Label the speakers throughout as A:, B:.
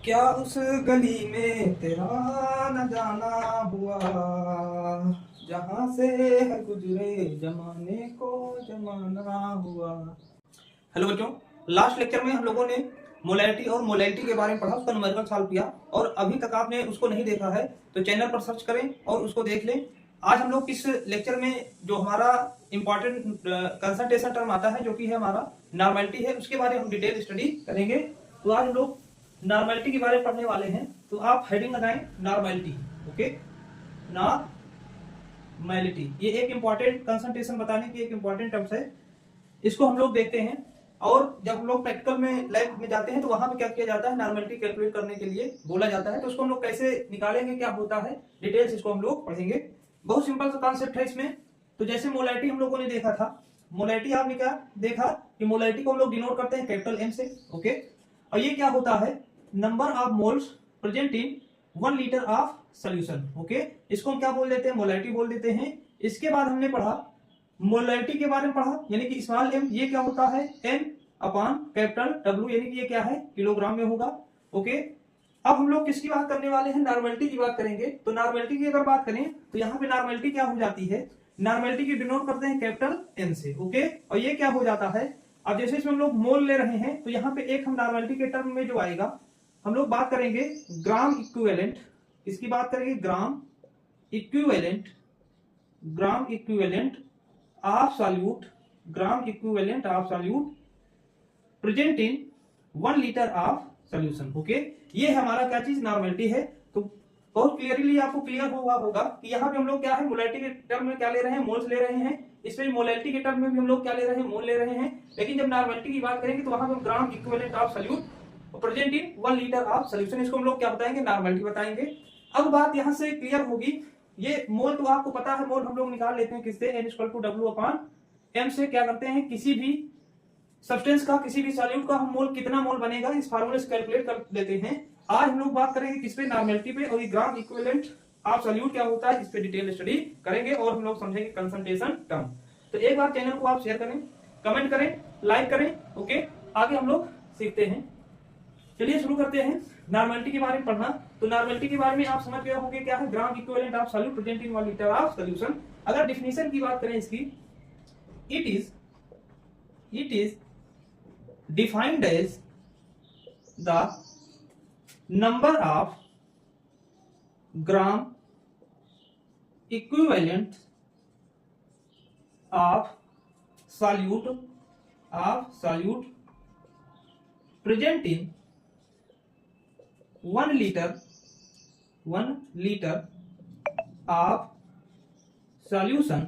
A: क्या उस गली में तेरा न जाना हुआ, जहां से है गुजरे जमाने को जमाना हुआ। हेलो बच्चों, लास्ट लेक्चर में हम लोगों ने मोलैलिटी और मोलैलिटी के बारे में पढ़ा, उसका न्यूमेरिकल सॉल्व किया। और अभी तक आपने उसको नहीं देखा है तो चैनल पर सर्च करें और उसको देख लें। आज हम लोग इस लेक्चर में जो हमारा इंपॉर्टेंट कंसंट्रेशन टर्म आता है, जो कि है हमारा नॉर्मेलिटी है, उसके बारे में हम डिटेल स्टडी करेंगे। तो आज हम लोग नॉर्मेलिटी के बारे में पढ़ने वाले हैं। तो आप हेडिंग लगाएं नॉर्मेलिटी। ओके, नॉर्मेलिटी ये एक इंपॉर्टेंट कंसंट्रेशन बताने की एक इंपॉर्टेंट टर्म्स है। इसको हम लोग देखते हैं। और जब हम लोग प्रैक्टिकल में लैब में जाते हैं तो वहां पे क्या किया जाता है, नॉर्मेलिटी कैलकुलेट करने के लिए बोला जाता है। तो उसको हम लोग कैसे निकालेंगे, क्या होता है, डिटेल्स इसको हम लोग पढ़ेंगे। बहुत सिंपल सा कॉन्सेप्ट है इसमें। तो जैसे मोलैलिटी हम लोगों ने देखा था, मोलैलिटी आपने क्या देखा कि मोलैलिटी को हम लोग डिनोट करते हैं कैपिटल एम से। ओके, और ये क्या होता है, number of moles present in 1 litre of solution. Okay, इसको हम क्या बोल देते हैं, मोलैलिटी बोल देते हैं। इसके बाद हमने पढ़ा मोलैलिटी के बारे में पढ़ा, यानी कि स्मॉल एम ये क्या होता है, एन अपॉन कैपिटल डब्ल्यू, यानी कि ये क्या है, किलोग्राम में होगा। ओके, अब हम लोग किसकी बात करने वाले हैं, नॉर्मेलिटी की बात करेंगे। तो नॉर्मेलिटी की अगर बात करें तो यहाँ पे नॉर्मेलिटी क्या हो जाती है, नॉर्मेलिटी की डिनोट करते हैं कैपिटल एन से। ओके, और ये क्या हो जाता है, अब जैसे इसमें हम लोग मोल ले रहे हैं तो यहाँ पे एक हम नॉर्मेलिटी के टर्म में जो आएगा, हम लोग बात करेंगे ग्राम इक्विवेलेंट। इसकी बात करेंगे gram equivalent, gram equivalent of solute, gram equivalent of solute present in 1 litre of solution. Okay, ये हमारा क्या चीज, नॉर्मेलिटी है। तो बहुत क्लियरली आपको क्लियर हुआ होगा कि यहाँ पे हम लोग क्या है, मोलैलिटी के टर्म में क्या ले रहे हैं, मोल्स ले रहे हैं। इसमें मोलैलिटी के टर्म में भी हम लोग क्या ले रहे हैं, मोल ले रहे हैं। लेकिन जब नॉर्मेलिटी की बात करेंगे तो वहां पर ग्राम equivalent of solute present in 1 litre of solution, इसको हम लोग क्या बताएंगे, नॉर्मेलिटी बताएंगे। अब बात यहां से क्लियर होगी, ये मोल तो आपको पता है, मोल हम लोग निकाल लेते हैं किससे, n equal to W upon M से। क्या करते हैं, किसी भी सब्सटेंस का, किसी भी सॉल्यूट का हम मोल कितना मोल बनेगा, इस फार्मूले से कैलकुलेट कर लेते हैं। आज हम लोग बात करेंगे किस पे, नॉर्मेलिटी पे। और ये ग्राम इक्विवेलेंट ऑफ सॉल्यूट क्या होता है, इस पे डिटेल स्टडी करेंगे और हम लोग समझेंगे कंसंट्रेशन टर्म। तो एक बार चैनल को आप शेयर करें, कमेंट करें, लाइक करें। ओके, आगे हम लोग सीखते हैं। चलिए शुरू करते हैं नॉर्मेलिटी के बारे में पढ़ना। तो नॉर्मेलिटी के बारे में आप समझ गए होंगे क्या है, ग्राम equivalent of solute present in 1 litre of solution. अगर डिफिनेशन की बात करें इसकी, it is defined as the number of gram equivalent of solute present in 1 liter of solution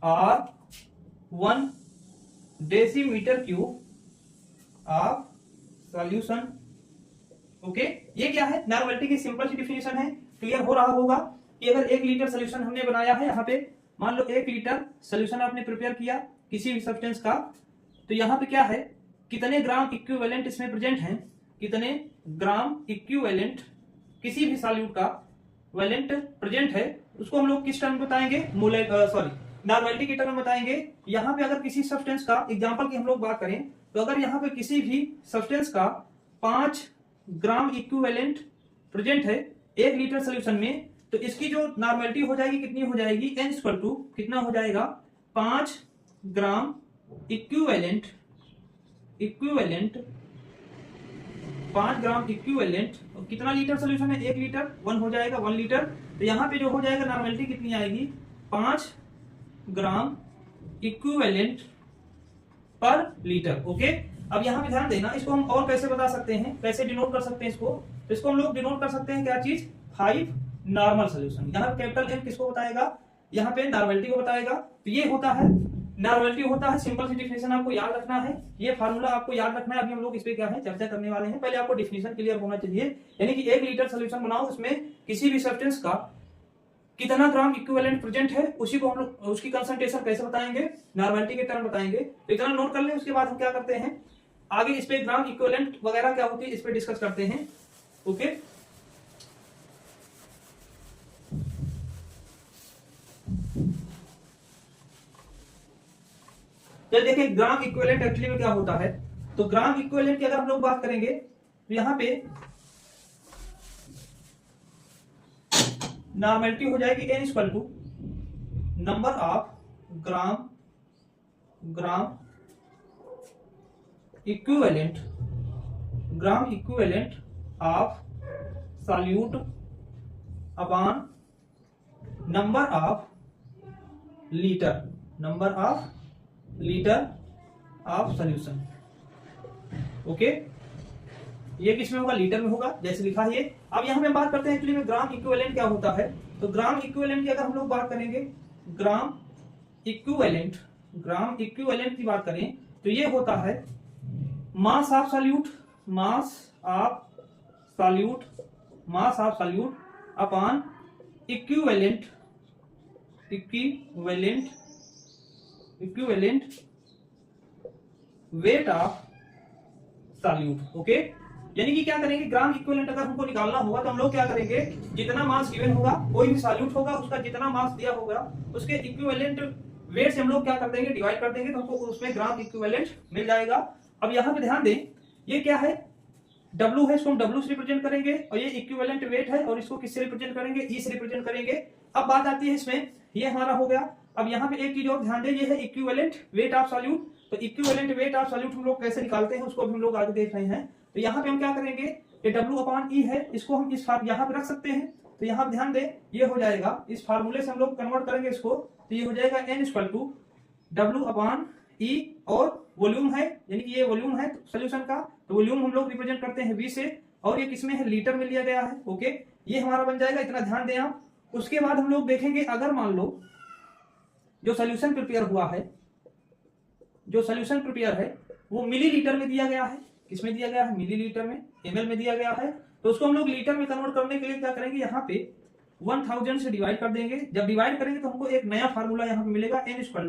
A: or 1 decimeter cube of solution. Okay, ये क्या है, normality की simple सी definition है। क्लियर हो रहा होगा कि अगर 1 लीटर सोल्यूशन हमने बनाया है, यहाँ पे मान लो 1 लीटर सोल्यूशन आपने प्रिपेयर किया किसी भी सब्सटेंस का, तो यहाँ पे क्या है, कितने ग्राम इक्विवेलेंट इसमें प्रेजेंट हैं, कितने ग्राम इक्विवेलेंट किसी भी सॉल्यूट का वैलेंट प्रेजेंट है, उसको हम लोग किस टर्म बताएंगे, नॉर्मेलिटी के टर्म बताएंगे। यहाँ पे अगर किसी सब्सटेंस का, एग्जांपल की हम लोग बात करें, तो अगर यहाँ पे किसी भी सब्सटेंस का 5 ग्राम इक्विवेलेंट प्रेजेंट है 1 लीटर सोल्यूशन में, तो इसकी जो नॉर्मेलिटी हो जाएगी कितनी हो जाएगी, n इक्वल टू कितना हो जाएगा, 5 ग्राम इक्विवेलेंट 5 ग्राम इक्विवेलेंट, और कितना लीटर सोल्यूशन है, 1 लीटर, 1 हो जाएगा 1 लीटर। तो यहाँ पे जो हो जाएगा नॉर्मेलिटी कितनी आएगी, 5 ग्राम इक्विवेलेंट पर लीटर। ओके, अब यहाँ पे ध्यान देना, इसको हम और कैसे बता सकते हैं, कैसे डिनोट कर सकते हैं इसको, तो इसको हम लोग डिनोट कर सकते हैं क्या चीज, 5 नॉर्मल सोल्यूशन। यहाँ पे कैपिटल एम किसको बताएगा, यहाँ पे नॉर्मेलिटी को बताएगा। तो ये होता है नॉर्मेलिटी, होता है सिंपल सी डिफिनेशन, आपको याद रखना है, ये फार्मूला आपको याद रखना है। अभी हम लोग इस पे क्या है, चर्चा करने वाले हैं। पहले आपको डिफिनेशन क्लियर होना चाहिए, यानी कि 1 लीटर सोल्यूशन बनाओ, उसमें किसी भी सब्सटेंस का कितना ग्राम इक्विवेलेंट प्रेजेंट है, उसी को हम लोग, उसकी कंसंट्रेशन कैसे बताएंगे, नॉर्मेलिटी के टर्म बताएंगे। तो इतना नोट कर लें। उसके बाद हम क्या करते हैं, आगे इस पे ग्राम इक्विवेलेंट वगैरह क्या होती है, इस पे डिस्कस करते हैं। ओके, तो देखिए ग्राम इक्विवेलेंट एक्चुअली में क्या होता है। तो ग्राम इक्विवेलेंट की अगर हम लोग बात करेंगे तो यहाँ पे नॉर्मेलिटी हो जाएगी n equal to number of gram equivalent of solute upon number of litre of solution. Okay, ये किस में होगा? लीटर में होगा, जैसे लिखा है ये। अब यहाँ पे बात करते हैं एक्चुअली में ग्राम इक्विवेलेंट क्या होता है। तो ग्राम इक्विवेलेंट की अगर हम लोग बात करेंगे, ग्राम इक्विवेलेंट की बात करें तो ये होता है mass of solute upon equivalent weight of solute. Okay, यानी कि क्या करेंगे, ग्राम इक्विवेलेंट अगर हमको निकालना होगा तो हम लोग क्या करेंगे, जितना मास गिवन होगा, कोई भी सॉल्यूट होगा उसका जितना मास दिया होगा उसके इक्विवेलेंट वेट से हम लोग क्या कर देंगे, डिवाइड कर देंगे, तो हमको उसमें ग्राम इक्विवेलेंट मिल जाएगा। अब यहाँ पे ध्यान दें, ये क्या है, W है, इसको हम W से रिप्रेजेंट करेंगे, और ये इक्विवेलेंट वेट है, और इसको किससे रिप्रेजेंट करेंगे, E से रिप्रेजेंट करेंगे। अब बात आती है इसमें, ये हमारा हो गया। अब यहाँ पे एक चीज और ध्यान दें, ये है इक्विवेलेंट वेट ऑफ सॉल्यूट। तो इक्विवेलेंट वेट ऑफ सॉल्यूट हम लोग कैसे निकालते हैं उसको भी हम लोग आगे देख रहे हैं। तो यहाँ पे हम क्या करेंगे, ये W अपॉन E है, इसको हम इस यहाँ पे रख सकते हैं। तो यहाँ पे ध्यान दें, ये हो जाएगा, इस फार्मूले से हम लोग कन्वर्ट करेंगे इसको, तो ये हो जाएगा n equal to W upon E, और वॉल्यूम है, यानी कि ये वॉल्यूम है सोल्यूशन का, तो वॉल्यूम हम लोग रिप्रेजेंट करते हैं V से, और ये किसमें है, लीटर में लिया गया है। ओके, ये हमारा बन जाएगा, इतना ध्यान दें आप। उसके बाद हम लोग देखेंगे, अगर मान लो जो सोल्यूशन प्रिपेयर हुआ है, वो मिलीलीटर में दिया गया है। किसमें दिया गया है, मिलीलीटर में, ml में दिया गया है। तो उसको हम लोग लीटर में कन्वर्ट करने के लिए क्या करेंगे, यहाँ पे 1000 से डिवाइड कर देंगे। जब डिवाइड करेंगे तो हमको एक नया फार्मूला यहाँ पे मिलेगा, n equal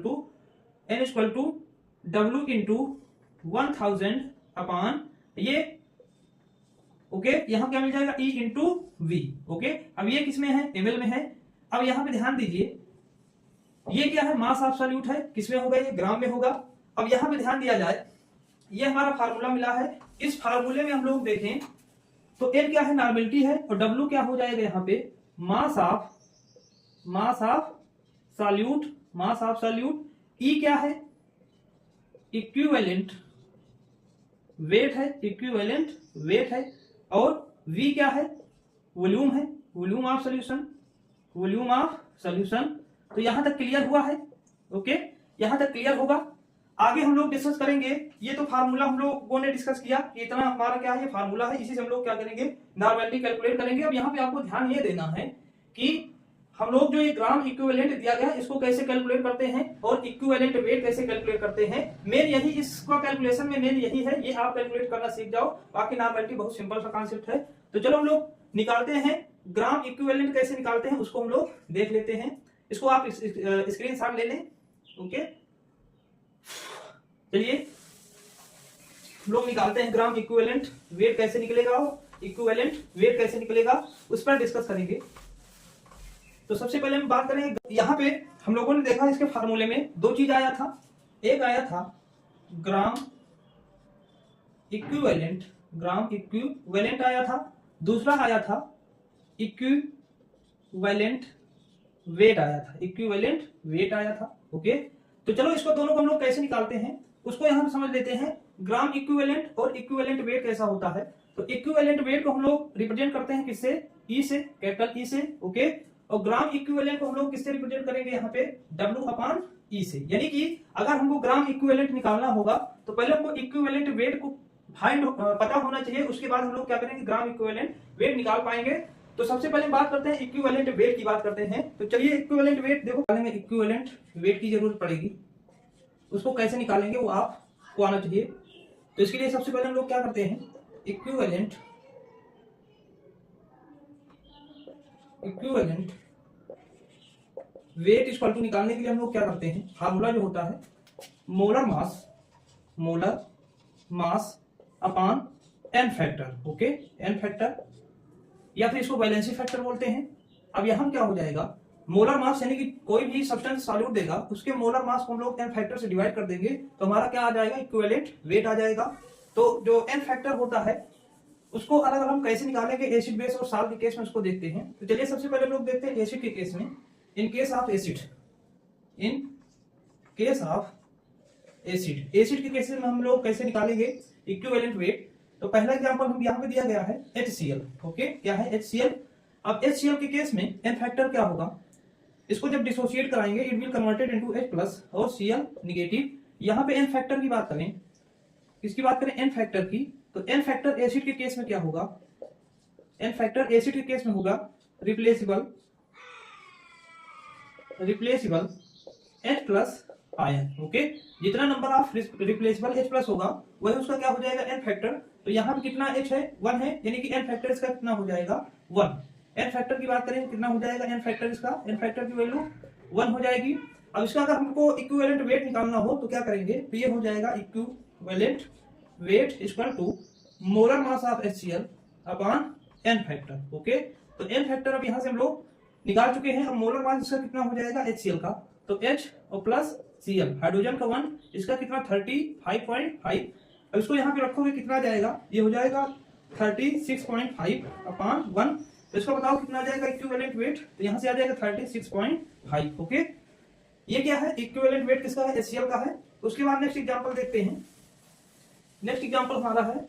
A: to W into 1000 upon ये, ओके, यहाँ क्या मिल जाएगा, E इंटू V। ओके, अब ये किसमें है, ml में है। अब यहाँ पे ध्यान दीजिए, ये क्या है, मास ऑफ सॉल्यूट है, किसमें होगा, ये ग्राम में होगा। अब यहाँ पे ध्यान दिया जाए, ये हमारा फार्मूला मिला है, इस फार्मूले में हम लोग देखें तो n क्या है, नॉर्मेलिटी है, और W क्या हो जाएगा यहाँ पे, मास ऑफ सॉल्यूट। E क्या है, इक्विवेलेंट वेट है, और V क्या है, वॉल्यूम है, वॉल्यूम ऑफ सॉल्यूशन। तो यहां तक क्लियर हुआ है। ओके, यहां तक क्लियर होगा। आगे हम लोग डिस्कस करेंगे, ये तो फार्मूला हम लोगों ने डिस्कस किया कि इतना हमारा क्या है, फार्मूला है, इसी से हम लोग क्या करेंगे, नॉर्मेलिटी कैलकुलेट करेंगे। अब यहाँ पे आपको ध्यान ये देना है कि हम लोग जो ये ग्राम इक्विवेलेंट दिया गया इसको कैसे कैलकुलेट करते हैं, और इक्विवेलेंट वेट कैसे कैलकुलेट करते हैं। मेन यही, इसका कैलकुलेशन में मेन यही है, ये आप कैलकुलेट करना सीख जाओ। बाकी नॉर्मेलिटी बहुत सिंपल सा कॉन्सेप्ट है। तो चलो हम लोग निकालते हैं, ग्राम इक्विवेलेंट कैसे निकालते हैं उसको हम लोग देख लेते हैं। इसको आप स्क्रीन शॉट ले लें। ओके, चलिए हम लोग निकालते हैं ग्राम इक्विवेलेंट वेट कैसे निकलेगा, उस पर डिस्कस करेंगे। तो सबसे पहले हम बात करें, यहाँ पे हम लोगों ने देखा इसके फार्मूले में दो चीज आया था, एक आया था ग्राम इक्विवेलेंट आया था, दूसरा आया था इक्विवेलेंट वेट आया था। ओके, तो चलो इसको दोनों को हम लोग कैसे निकालते हैं उसको यहाँ पे समझ लेते हैं। ग्राम इक्विवेलेंट और इक्विवेलेंट वेट कैसा होता है, तो इक्विवेलेंट वेट को हम लोग रिप्रेजेंट करते हैं किससे, ई से, कैपिटल ई से। ओके, और ग्राम इक्विवेलेंट को हम लोग किससे रिप्रेजेंट करेंगे, यहाँ पे W अपॉन E से। यानी कि अगर हमको ग्राम इक्विवेलेंट निकालना होगा तो पहले हमको इक्विवेलेंट वेट को पता होना चाहिए, उसके बाद हम लोग क्या करेंगे, ग्राम इक्विवेलेंट वेट निकाल पाएंगे। तो सबसे पहले बात करते हैं इक्विवेलेंट वेट की बात करते हैं। तो चलिए इक्विवेलेंट वेट देखो, पहले इक्विवेलेंट वेट की जरूरत पड़ेगी, उसको कैसे निकालेंगे वो आपको आना चाहिए। तो इसके लिए सबसे पहले हम लोग क्या करते हैं, इक्विवेलेंट वेट इक्वल टू निकालने के लिए हम लोग क्या करते हैं, फार्मूला जो होता है molar mass upon N factor. Okay, N factor या फिर इसको वैलेंसी फैक्टर बोलते हैं। अब यहाँ क्या हो जाएगा, मोलर मास यानी कि कोई भी सब्सटेंस सॉल्यूट देगा उसके मोलर मास को हम लोग एन फैक्टर से डिवाइड कर देंगे, तो हमारा क्या आ जाएगा, इक्विवेलेंट वेट आ जाएगा। तो जो एन फैक्टर होता है उसको अलग अलग हम कैसे निकालेंगे एसिड बेस और साल्ट के केस में उसको देखते हैं। तो चलिए सबसे पहले लोग देखते हैं एसिड के केस में। In case of acid, in case of acid, acid के केस में हम लोग कैसे निकालेंगे इक्विवेलेंट वेट। तो पहला एग्जांपल हम यहाँ पे दिया गया है HCl। ओके, क्या है HCl। अब HCl के केस में एन फैक्टर क्या होगा, इसको जब डिसोसिएट कराएंगे it will converted into H+ और Cl नेगेटिव। यहाँ पे एन फैक्टर की बात करें, किसकी बात करें, एन फैक्टर की। तो एन फैक्टर एसिड के केस में क्या होगा, एन फैक्टर एसिड के केस में होगा रिप्लेसेबल H+ आयन। ओके, जितना नंबर ऑफ रिप्लेसेबल H+ होगा वही उसका क्या हो जाएगा एन फैक्टर। तो यहाँ पे कितना H है, 1 है, यानी कि एन फैक्टर इसका कितना हो जाएगा 1। एन फैक्टर की बात करें कितना हो जाएगा एन फैक्टर, इसका एन फैक्टर की वैल्यू 1 हो जाएगी। अब इसका अगर हमको इक्विवेलेंट वेट निकालना हो तो क्या करेंगे, तो ये हो जाएगा equivalent weight equal to molar mass of HCl upon N factor. Okay, तो एन फैक्टर अब यहाँ से हम लोग निकाल चुके हैं। अब मोलर मास इसका कितना हो जाएगा HCl का, तो H और प्लस Cl, हाइड्रोजन का 1, इसका कितना 35.5। अब इसको यहाँ पे रखोगे कितना आ जाएगा, ये हो जाएगा 36.5 अपॉन 1। तो इसको बताओ कितना आ जाएगा इक्विवेलेंट वेट, तो यहाँ से आ जाएगा 36.5। ओके, ये क्या है इक्विवेलेंट वेट किसका है, HCl का है। उसके बाद नेक्स्ट एग्जांपल देखते हैं। नेक्स्ट एग्जांपल हमारा है,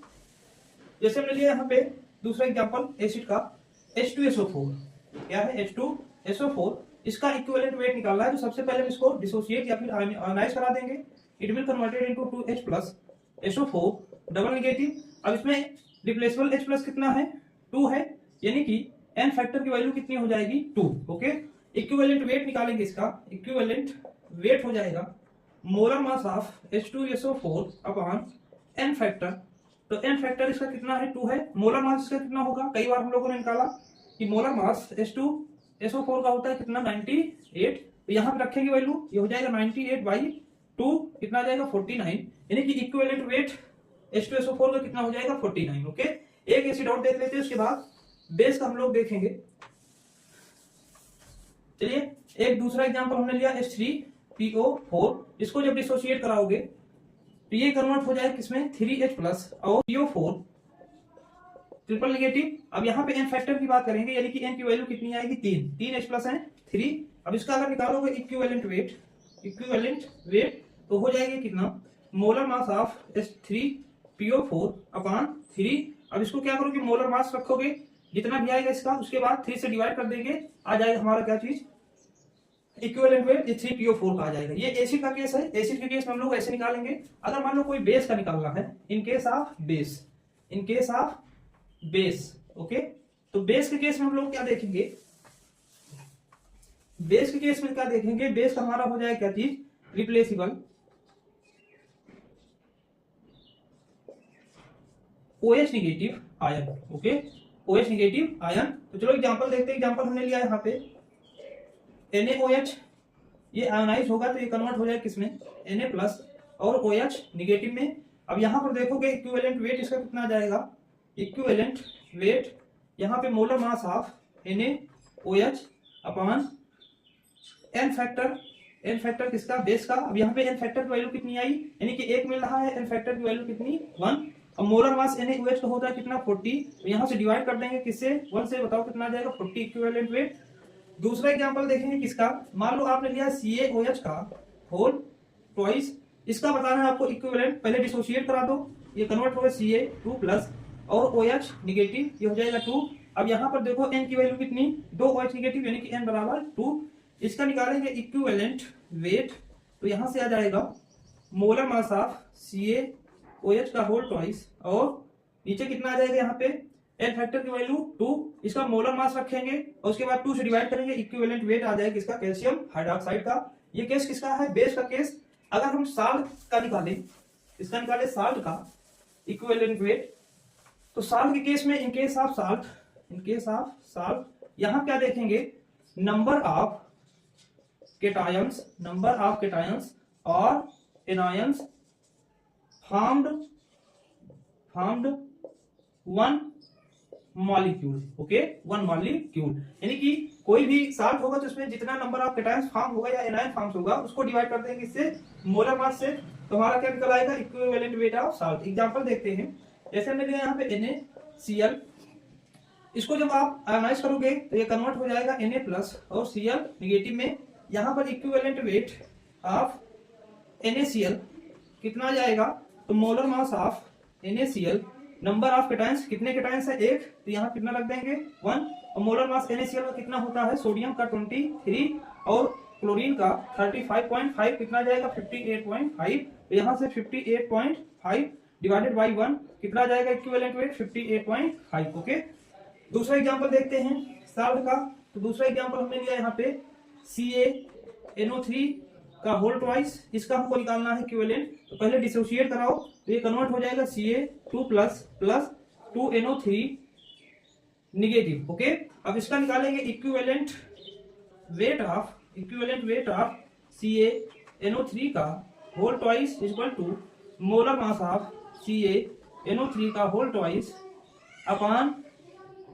A: जैसे हमने लिया यहाँ पे दूसरा एग्जांपल एसिड का H2SO4। क्या है H2SO4, इसका इक्विवेलेंट वेट निकालना है। तो सबसे पहले हम इसको डिसोसिएट या फिर आयनाइज करा देंगे, it will converted into 2H+ SO4 double negative. अब इसमें रिप्लेसेबल H+ कितना है, 2 है, यानी कि एन फैक्टर की वैल्यू कितनी हो जाएगी 2। ओके, इक्विवेलेंट वेट निकालेंगे, इसका इक्विवेलेंट वेट हो जाएगा molar mass of H2SO4 upon N factor. तो एन फैक्टर इसका कितना है 2 है, मोलर मास इसका कितना होगा, कई बार हम लोगों ने निकाला कि मोलर मास H2SO4 का होता है कितना 98। तो यहाँ पे रखेंगे वैल्यू, ये हो जाएगा 98/2, कितना आ जाएगा 49, यानी कि इक्विवेलेंट वेट H2SO4 का कितना हो जाएगा 49। ओके, एक एसिड और देख लेते हैं, उसके बाद बेस का हम लोग देखेंगे। चलिए एक दूसरा एग्जांपल हमने लिया H3PO4। इसको जब डिसोसिएट कराओगे तो ये कन्वर्ट हो जाएगा किसमें 3H+ और PO4 ट्रिपल नेगेटिव। अब यहाँ पे एन फैक्टर की बात करेंगे, यानी कि एन की वैल्यू कितनी आएगी 3 H+ है 3। अब इसका अगर निकालोगे इक्विवेलेंट वेट तो हो जाएगा कितना, molar mass of H3PO4 upon 3। अब इसको क्या करोगे, मोलर मास रखोगे जितना भी आएगा इसका, उसके बाद 3 से डिवाइड कर देंगे, आ जाएगा हमारा क्या चीज इक्विवेलेंट वेट H3PO4 का आ जाएगा। ये एसिड का केस है। एसिड के केस में हम लोग ऐसे निकालेंगे। अगर मान लो कोई बेस का निकालना है, in case of base, okay, तो बेस के केस में हम लोग क्या देखेंगे, बेस के केस में क्या देखेंगे, बेस का हमारा हो जाएगा क्या चीज replaceable OH negative ion. Okay, OH negative ion. तो चलो एग्जांपल देखते हैं। एग्जांपल हमने लिया यहाँ पे NaOH, ये आयोनाइज होगा तो ये कन्वर्ट हो जाएगा किसमें Na+ और OH नेगेटिव में। अब यहाँ पर देखोगे इक्विवेलेंट वेट इसका कितना आ जाएगा, इक्विवेलेंट वेट यहाँ पे molar mass of NaOH upon N factor किसका, बेस का। अब यहाँ पे एन फैक्टर की वैल्यू कितनी आई, यानी कि 1 मिल रहा है, एन फैक्टर की वैल्यू कितनी 1। अब मोलर मास NaOH का होता है कितना 40, तो यहाँ से डिवाइड कर देंगे किससे 1 से, बताओ कितना आ जाएगा 40 इक्विवेलेंट वेट। दूसरा एग्जांपल देखेंगे किसका, मान लो आपने लिया CaOH का होल ट्वाइस, इसका बताना है आपको इक्विवेलेंट। पहले डिसोसिएट करा दो, ये कन्वर्ट होगा Ca2+ और OH नेगेटिव, ये हो जाएगा 2। अब यहाँ पर देखो n की वैल्यू कितनी 2 OH नेगेटिव, यानी कि n बराबर 2। इसका निकालेंगे इक्विवेलेंट वेट, तो यहाँ से आ जाएगा मोलर मास ऑफ CaOH का होल ट्वाइस, और नीचे कितना आ जाएगा यहाँ पे एन फैक्टर की वैल्यू 2, इसका मोलर मास रखेंगे और उसके बाद 2 से डिवाइड करेंगे, इक्विवेलेंट वेट आ जाएगा किसका कैल्शियम हाइड्रोक्साइड का। ये केस किसका है, बेस का केस। अगर हम साल्ट का निकालें, इसका निकाले साल्ट का इक्विवेलेंट वेट, तो साल्ट के केस में इन केस ऑफ साल्ट यहां क्या देखेंगे, नंबर ऑफ केटायंस और anions formed 1 molecule. Okay, 1 molecule, यानी कि कोई भी साल्ट होगा तो उसमें जितना नंबर ऑफ केटायंस फॉर्म होगा या एनायन फॉर्म्स होगा उसको डिवाइड कर देंगे इससे मोलर मास से, तो हमारा क्या निकल आएगा equivalent weight of salt. Example देखते हैं, जैसे हमने लिया यहाँ पे Cl, इसको जब आप आयनाइज करोगे तो ये कन्वर्ट हो जाएगा Na प्लस और Cl निगेटिव में। यहाँ पर इक्विवेलेंट वेट ऑफ NaCl कितना आ जाएगा, तो molar mass of NaCl, number of cations, कितने कैटायंस है एक, तो यहाँ कितना रख देंगे 1, और मोलर मास NaCl का कितना होता है, सोडियम का 23 और क्लोरीन का 35.5, कितना जाएगा 58.5, तो यहाँ से 58.5 डिवाइडेड बाई 1 कितना जाएगा इक्विवेलेंट वेट 58.5। ओके, दूसरा एग्जांपल देखते हैं साल्ट का। तो दूसरा एग्जांपल हमने लिया यहाँ पे CaNO3 का होल ट्वाइस, इसका हमको निकालना है इक्विवेलेंट। तो पहले डिसोसिएट कराओ तो ये कन्वर्ट हो जाएगा Ca2 plus 2NO3 negative. Okay, अब इसका निकालेंगे इक्विवेलेंट वेट ऑफ CaNO3 का whole twice equal to molar mass of CaNO3 का होल ट्वाइस अपॉन,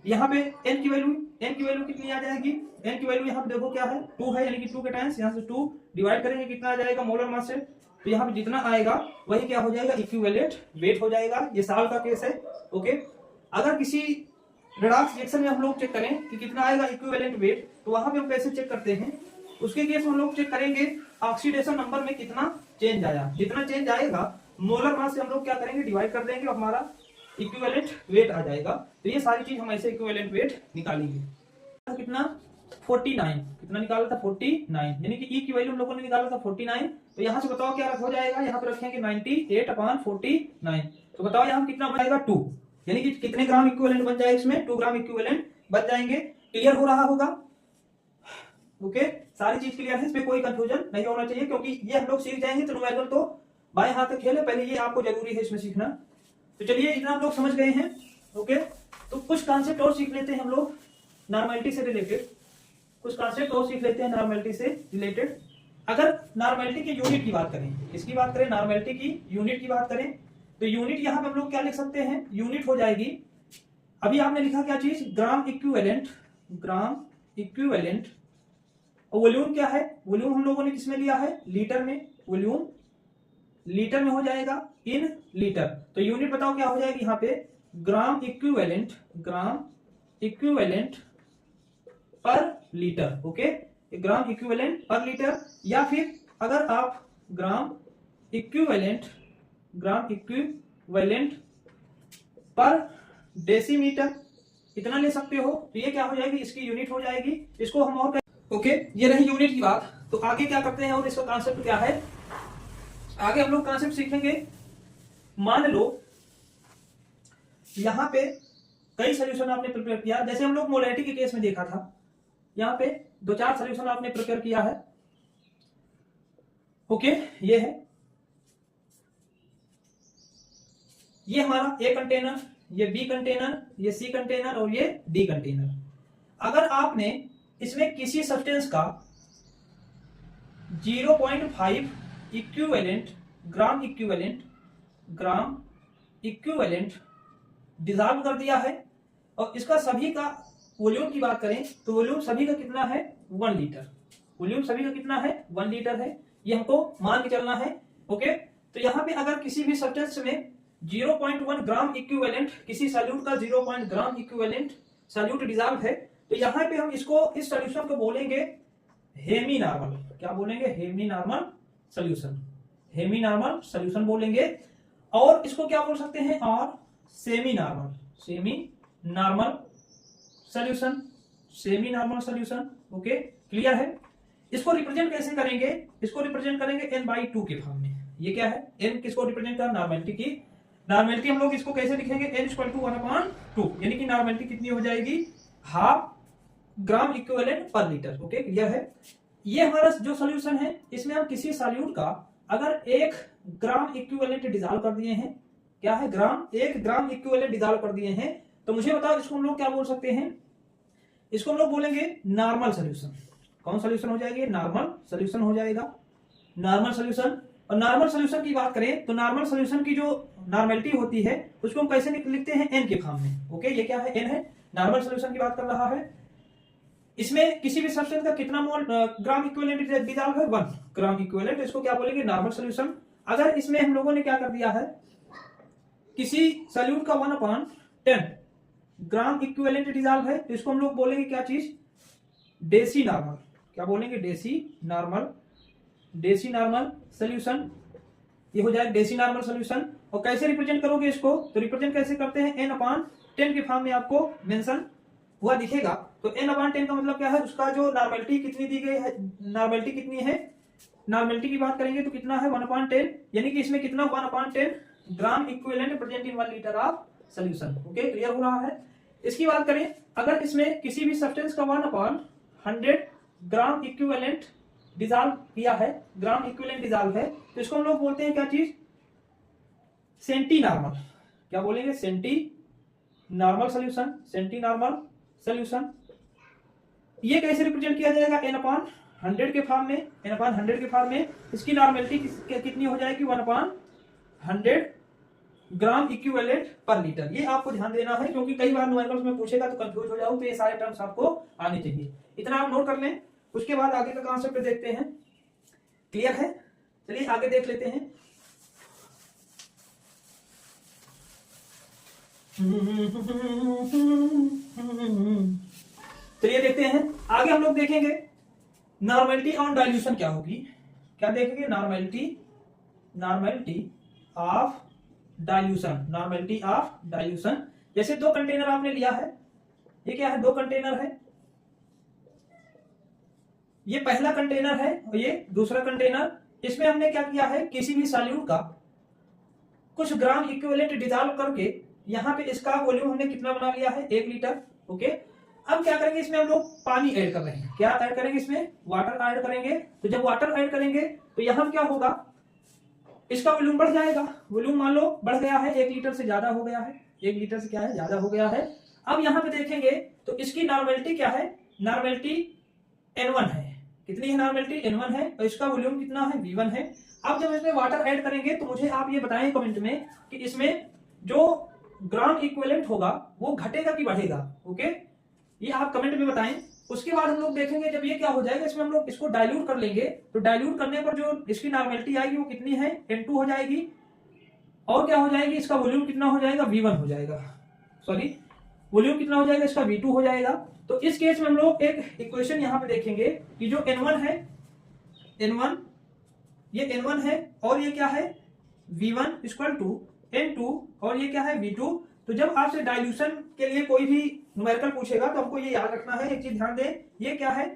A: यहाँ पे n की वैल्यू कितनी आ जाएगी, n की वैल्यू यहाँ पे देखो क्या है 2 है, यानी कि 2 कैटायंस, यहाँ से 2 डिवाइड करेंगे कितना आ जाएगा मोलर मास से, तो यहाँ पे जितना आएगा वही क्या हो जाएगा इक्विवेलेंट वेट हो जाएगा। ये साल का केस है। ओके, अगर किसी रेडॉक्स रिएक्शन में हम लोग चेक करें कि कितना आएगा इक्विवेलेंट वेट, तो वहां पे हम कैसे चेक करते हैं, उसके केस में हम लोग चेक करेंगे ऑक्सीडेशन नंबर में कितना चेंज आया, जितना चेंज आएगा मोलर मास से हम लोग क्या करेंगे डिवाइड कर देंगे और हमारा इक्विवेलेंट वेट आ जाएगा। तो ये सारी चीज हम ऐसे इक्विवेलेंट वेट निकालेंगे। कितना 49, कितना निकाला था 49, यानी कि E की वैल्यू हम लोगों ने निकाला था 49। तो यहाँ से बताओ क्या हो जाएगा, यहाँ पे रखेंगे 98/49, तो बताओ यहाँ कितना बनेगा 2, यानी कि कितने ग्राम इक्विवेलेंट बन जाएगा, इसमें 2 ग्राम इक्विवेलेंट बन जाएंगे। क्लियर हो रहा होगा। ओके, सारी चीज क्लियर है, इसमें कोई कंफ्यूजन नहीं होना चाहिए, क्योंकि ये हम लोग सीख जाएंगे। तो न्यूमेरिकल तो बाएं हाथ से खेले, पहले ये आपको जरूरी है इसमें सीखना। तो चलिए इतना हम लोग समझ गए हैं। ओके, तो कुछ कॉन्सेप्ट और सीख लेते हैं हम लोग नॉर्मलिटी से रिलेटेड, अगर नॉर्मलिटी की यूनिट की बात करें, किसकी बात करें, नॉर्मलिटी की यूनिट की बात करें, तो यूनिट यहाँ पे हम लोग क्या लिख सकते हैं, यूनिट हो जाएगी, अभी आपने लिखा क्या चीज, ग्राम इक्विवेलेंट, और वॉल्यूम क्या है, वॉल्यूम हम लोगों ने किसमें लिया है, लीटर में, वॉल्यूम लीटर में हो जाएगा इन लीटर। तो यूनिट बताओ क्या हो जाएगी यहाँ पे, ग्राम इक्विवेलेंट पर लीटर। ओके, ग्राम इक्विवेलेंट पर लीटर, या फिर अगर आप ग्राम इक्विवेलेंट पर डेसीमीटर इतना ले सकते हो। तो ये क्या हो जाएगी, इसकी यूनिट हो जाएगी। इसको हम और ओके, ये रही यूनिट की बात। तो आगे क्या करते हैं और इसका कॉन्सेप्ट क्या है, आगे हम लोग कॉन्सेप्ट सीखेंगे। मान लो यहां पे कई सोल्यूशन आपने प्रिपेयर किया, जैसे हम लोग मोलैरिटी के केस में देखा था, यहाँ पे 2-4 सोल्यूशन आपने प्रिपेयर किया है। ओके, ये है, ये हमारा ए कंटेनर, ये बी कंटेनर, ये सी कंटेनर और ये डी कंटेनर। अगर आपने इसमें किसी सब्सटेंस का 0.5 ग्राम इक्विवेलेंट डिसॉल्व कर दिया है, और इसका सभी का वॉल्यूम की बात करें तो वॉल्यूम सभी का कितना है 1 लीटर, वॉल्यूम सभी का कितना है 1 लीटर है, ये हमको मान के चलना है। ओके, तो यहाँ पे अगर किसी भी सब्सटेंस में 0.1 ग्राम इक्विवेलेंट, किसी सॉल्यूट का 0.1 ग्राम इक्विवेलेंट सॉल्यूट डिसॉल्व है, तो यहाँ पे हम इसको, इस सॉल्यूशन को बोलेंगे हेमी नॉर्मल। क्या बोलेंगे, हेमी नॉर्मल सॉल्यूशन बोलेंगे। और इसको क्या बोल सकते हैं, और semi normal solution. Okay, clear है। इसको रिप्रेजेंट कैसे करेंगे, इसको रिप्रेजेंट करेंगे n/2 के फॉर्म में। ये क्या है, n किसको रिप्रेजेंट कर, नॉर्मलिटी हम लोग इसको कैसे लिखेंगे, n = 1/2, यानी कि नॉर्मलिटी कितनी हो जाएगी, 1/2 ग्राम इक्विवेलेंट पर लीटर। ओके, क्लियर है। ये हमारा जो सॉल्यूशन है, इसमें हम किसी सॉल्यूट का अगर 1 ग्राम इक्विवेलेंट डिसॉल्व कर दिए हैं, क्या है, 1 ग्राम इक्विवेलेंट डिसॉल्व कर दिए हैं, तो मुझे बताओ इसको हम लोग क्या बोल सकते हैं, इसको हम लोग बोलेंगे नॉर्मल सॉल्यूशन। कौन सॉल्यूशन हो जाएगी, नॉर्मल सॉल्यूशन हो जाएगा, नॉर्मल सॉल्यूशन। और नॉर्मल सॉल्यूशन की बात करें तो नॉर्मल सॉल्यूशन की जो नॉर्मलिटी होती है उसको हम कैसे लिखते हैं, n के फॉर्म में। ओके, ये क्या है, n है, नॉर्मल सॉल्यूशन की बात कर रहा है। इसमें किसी भी सब्सटेंस का कितना मोल ग्राम इक्विवेलेंट डिसॉल्व है, 1 ग्राम इक्विवेलेंट, इसको क्या बोलेंगे, नॉर्मल सॉल्यूशन। अगर इसमें हम लोगों ने क्या कर दिया है, किसी सॉल्यूट का 1/10 ग्राम इक्विवेलेंट डिजॉल्व है तो इसको हम लोग बोलेंगे क्या चीज, डेसी नॉर्मल। क्या बोलेंगे, decinormal, decinormal solution. ये हो जाएगा डेसी नॉर्मल सोल्यूशन। और कैसे रिप्रेजेंट करोगे इसको, तो रिप्रेजेंट कैसे करते हैं, n/10 के फॉर्म में आपको मेंशन हुआ दिखेगा। तो n/10 का मतलब क्या है, उसका जो नॉर्मेलिटी कितनी दी गई है, नॉर्मेलिटी कितनी है, नॉर्मेलिटी की बात करेंगे तो कितना है 1/10, यानी कि इसमें कितना 1/10 gram equivalent present in 1 litre of solution. Okay, clear हो रहा है। इसकी बात करें, अगर इसमें किसी भी सब्सटेंस का 1/100 ग्राम इक्विवेलेंट डिजॉल्व किया है, ग्राम इक्विवेलेंट डिजॉल्व है, तो इसको हम लोग बोलते हैं क्या चीज, सेंटी नॉर्मल। क्या बोलेंगे, centinormal solution, centinormal solution. ये कैसे रिप्रेजेंट किया जाएगा, n/100 के फॉर्म में, n/100 के फॉर्म में। इसकी नॉर्मेलिटी कितनी हो जाएगी, 1/100 ग्राम इक्विवेलेंट पर लीटर। ये आपको ध्यान देना है, क्योंकि कई बार न्यूमेरिकल्स में पूछेगा तो कंफ्यूज हो जाओ, तो ये सारे टर्म्स आपको आने चाहिए। इतना आप नोट कर लें, उसके बाद आगे का कॉन्सेप्ट देखते हैं। क्लियर है, चलिए आगे देख लेते हैं। चलिए देखते हैं आगे, हम लोग देखेंगे नॉर्मेलिटी ऑन डाइल्यूशन क्या होगी। क्या देखेंगे, normality, normality of dilution, normality of dilution. जैसे 2 कंटेनर आपने लिया है, ये क्या है, 2 कंटेनर है, ये पहला कंटेनर है और ये दूसरा कंटेनर। इसमें हमने क्या किया है, किसी भी सॉल्यूट का कुछ ग्राम इक्विवेलेंट डिसॉल्व करके यहाँ पे इसका वॉल्यूम हमने कितना बना लिया है, 1 लीटर। ओके, अब क्या करेंगे, इसमें हम लोग पानी ऐड कर रहे हैं। क्या ऐड करेंगे, इसमें वाटर ऐड करेंगे। तो जब वाटर ऐड करेंगे तो यहाँ क्या होगा, इसका वॉल्यूम बढ़ जाएगा। वॉल्यूम मान लो बढ़ गया है, 1 लीटर से ज्यादा हो गया है, 1 लीटर से क्या है, ज्यादा हो गया है। अब यहाँ पे देखेंगे तो इसकी नॉर्मेलिटी क्या है, नॉर्मेलिटी N1 है। कितनी है नॉर्मेलिटी, N1 है, और इसका वॉल्यूम कितना है, V1 है। अब जब इसमें वाटर ऐड करेंगे तो मुझे आप ये बताएं कमेंट में कि इसमें जो ग्राम इक्विवेलेंट होगा वो घटेगा कि बढ़ेगा। ओके, ये आप कमेंट में बताएं। उसके बाद हम लोग देखेंगे जब ये क्या हो जाएगा, इसमें हम लोग इसको डाइल्यूट कर लेंगे, तो डाइल्यूट करने पर जो इसकी नॉर्मेलिटी आएगी वो कितनी है, N2 हो जाएगी। और क्या हो जाएगी, इसका वॉल्यूम कितना हो जाएगा, V1 हो जाएगा। सॉरी, वॉल्यूम कितना हो जाएगा, इसका V2 हो जाएगा। तो इस केस में हम लोग एक इक्वेशन यहाँ पे देखेंगे कि जो N1 है, N1, ये N1 है और ये क्या है, V1 इक्वल टू N2, और ये क्या है, V2। तो जब आपसे डाइल्यूशन के लिए कोई भी न्यूमेरिकल पूछेगा तो हमको ये याद रखना है, एक चीज ध्यान दें, ये क्या है,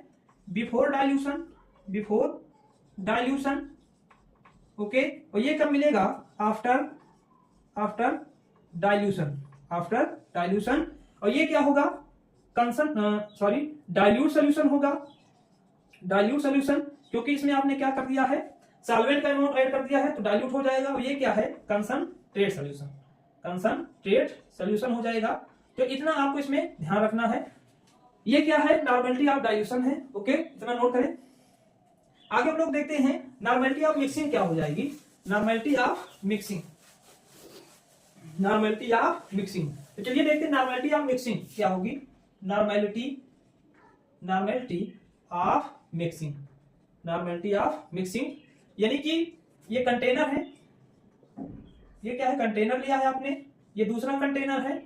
A: before dilution, before dilution. Okay, और ये कब मिलेगा, after, after dilution, after dilution. और ये क्या होगा, सॉरी डाइल्यूट सोल्यूशन होगा, डाइल्यूट सोल्यूशन, क्योंकि इसमें आपने क्या कर दिया है, सॉल्वेंट का अमाउंट ऐड कर दिया है तो डाइल्यूट हो जाएगा। और ये क्या है, कंसंट्रेट सोल्यूशन, कंसंट्रेट सोल्यूशन हो जाएगा। तो इतना आपको इसमें ध्यान रखना है। ये क्या है, नॉर्मेलिटी ऑफ डाइल्यूशन है। ओके, इतना नोट करें। आगे हम लोग देखते हैं नॉर्मेलिटी ऑफ मिक्सिंग क्या हो जाएगी, normality of mixing, normality of mixing. तो चलिए देखते हैं नॉर्मेलिटी ऑफ मिक्सिंग क्या होगी, normality, normality of mixing, normality of mixing. यानी कि ये कंटेनर है, ये क्या है, कंटेनर लिया है आपने, ये दूसरा कंटेनर है,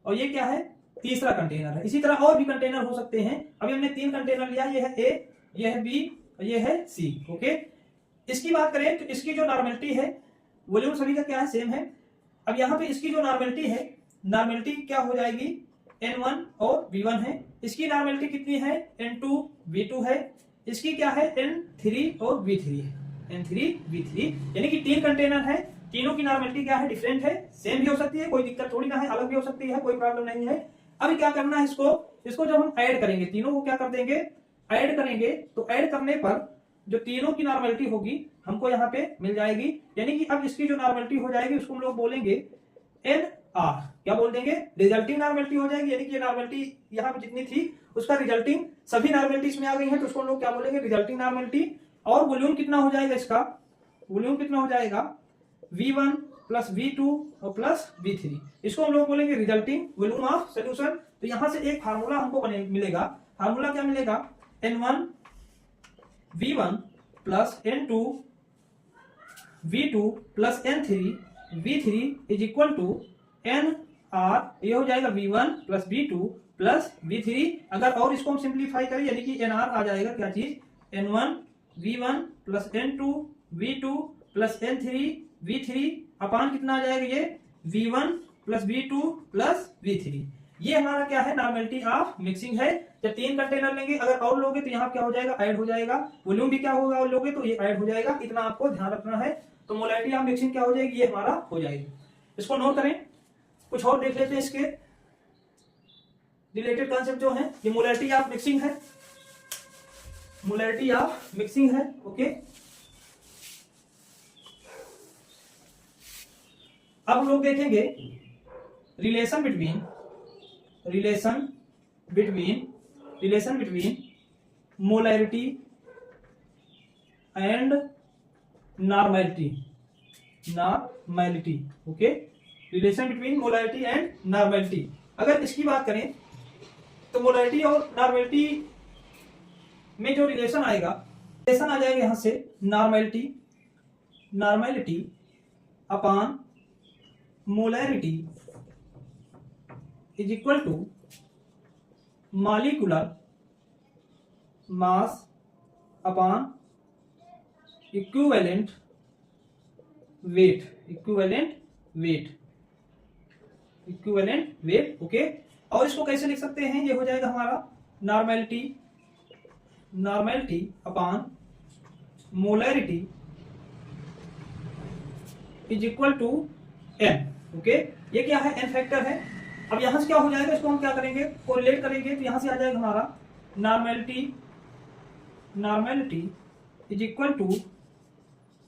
A: और ये क्या है, तीसरा कंटेनर है। इसी तरह और भी कंटेनर हो सकते हैं। अभी हमने 3 कंटेनर लिया, ये है A, ये है B और ये है C। ओके, इसकी बात करें तो इसकी जो नॉर्मेलिटी है, वॉल्यूम सभी का क्या है, सेम है। अब यहाँ पे इसकी जो नॉर्मेलिटी है, नॉर्मेलिटी क्या हो जाएगी, N1 और V1 है। इसकी नॉर्मेलिटी कितनी है, N2 V2 है। इसकी क्या है, N3 और V3 है, N3 V3। यानी कि 3 कंटेनर है, तीनों की नॉर्मेलिटी क्या है, डिफरेंट है, सेम भी हो सकती है, कोई दिक्कत थोड़ी ना है, अलग भी हो सकती है, कोई प्रॉब्लम नहीं है। अब क्या करना है, इसको जब हम ऐड करेंगे, तीनों को क्या कर देंगे, ऐड करेंगे, तो ऐड करने पर जो तीनों की नॉर्मेलिटी होगी हमको यहाँ पे मिल जाएगी। यानी कि अब इसकी जो नॉर्मेलिटी हो जाएगी उसको हम लोग बोलेंगे NR। क्या बोल देंगे, रिजल्टिंग नॉर्मेलिटी हो जाएगी। यानी कि ये नॉर्मेलिटी यहाँ पे जितनी थी उसका रिजल्टिंग सभी नॉर्मेलिटी इसमें आ गई है, तो उसको हम लोग क्या बोलेंगे, रिजल्टिंग नॉर्मेलिटी। और वॉल्यूम कितना हो जाएगा, इसका वॉल्यूम कितना हो जाएगा, V1 प्लस V2 और प्लस V3। इसको हम लोग बोलेंगे रिजल्टिंग वॉल्यूम ऑफ सोल्यूशन। तो यहां से एक फार्मूला हमको मिलेगा, फार्मूला क्या मिलेगा, N1 V1 plus N2 V2 plus N3 V3 is equal to R, ये हो जाएगा V1 plus V2 plus V3। अगर और इसको हम सिंप्लीफाई करें यानी कि NR आ जाएगा क्या चीज, N1 V1 plus N2 V2 plus N3 V3 अपान कितना आ जाएगा ये V1 plus V2 plus V3। ये हमारा क्या है, नॉर्मेलिटी ऑफ मिक्सिंग है। जब 3 कंटेनर लेंगे अगर और लोगे तो यहाँ क्या हो जाएगा, ऐड हो जाएगा। वॉल्यूम भी क्या होगा और लोगे तो ये ऐड हो जाएगा, इतना आपको ध्यान रखना है। तो मोलैरिटी ऑफ मिक्सिंग क्या हो जाएगी, ये हमारा हो जाएगी। इसको नोट करें। कुछ और देख लेते हैं इसके रिलेटेड कॉन्सेप्ट जो है। ये मोलैरिटी ऑफ मिक्सिंग है, मोलैरिटी ऑफ मिक्सिंग है। ओके, अब हम लोग देखेंगे relation between molarity and normality. Okay, relation between molarity and normality. अगर इसकी बात करें तो मोलैरिटी और नॉर्मैलिटी में जो रिलेशन आएगा, रिलेशन आ जाएगा यहां से normality upon molarity is equal to molecular mass upon equivalent weight. Okay, और इसको कैसे लिख सकते हैं, ये हो जाएगा हमारा normality upon molarity is equal to n। ओके, ये क्या है, n फैक्टर है। अब यहां से क्या हो जाएगा, इसको हम क्या करेंगे, कोरिलेट करेंगे। तो यहां से आ जाएगा हमारा normality is equal to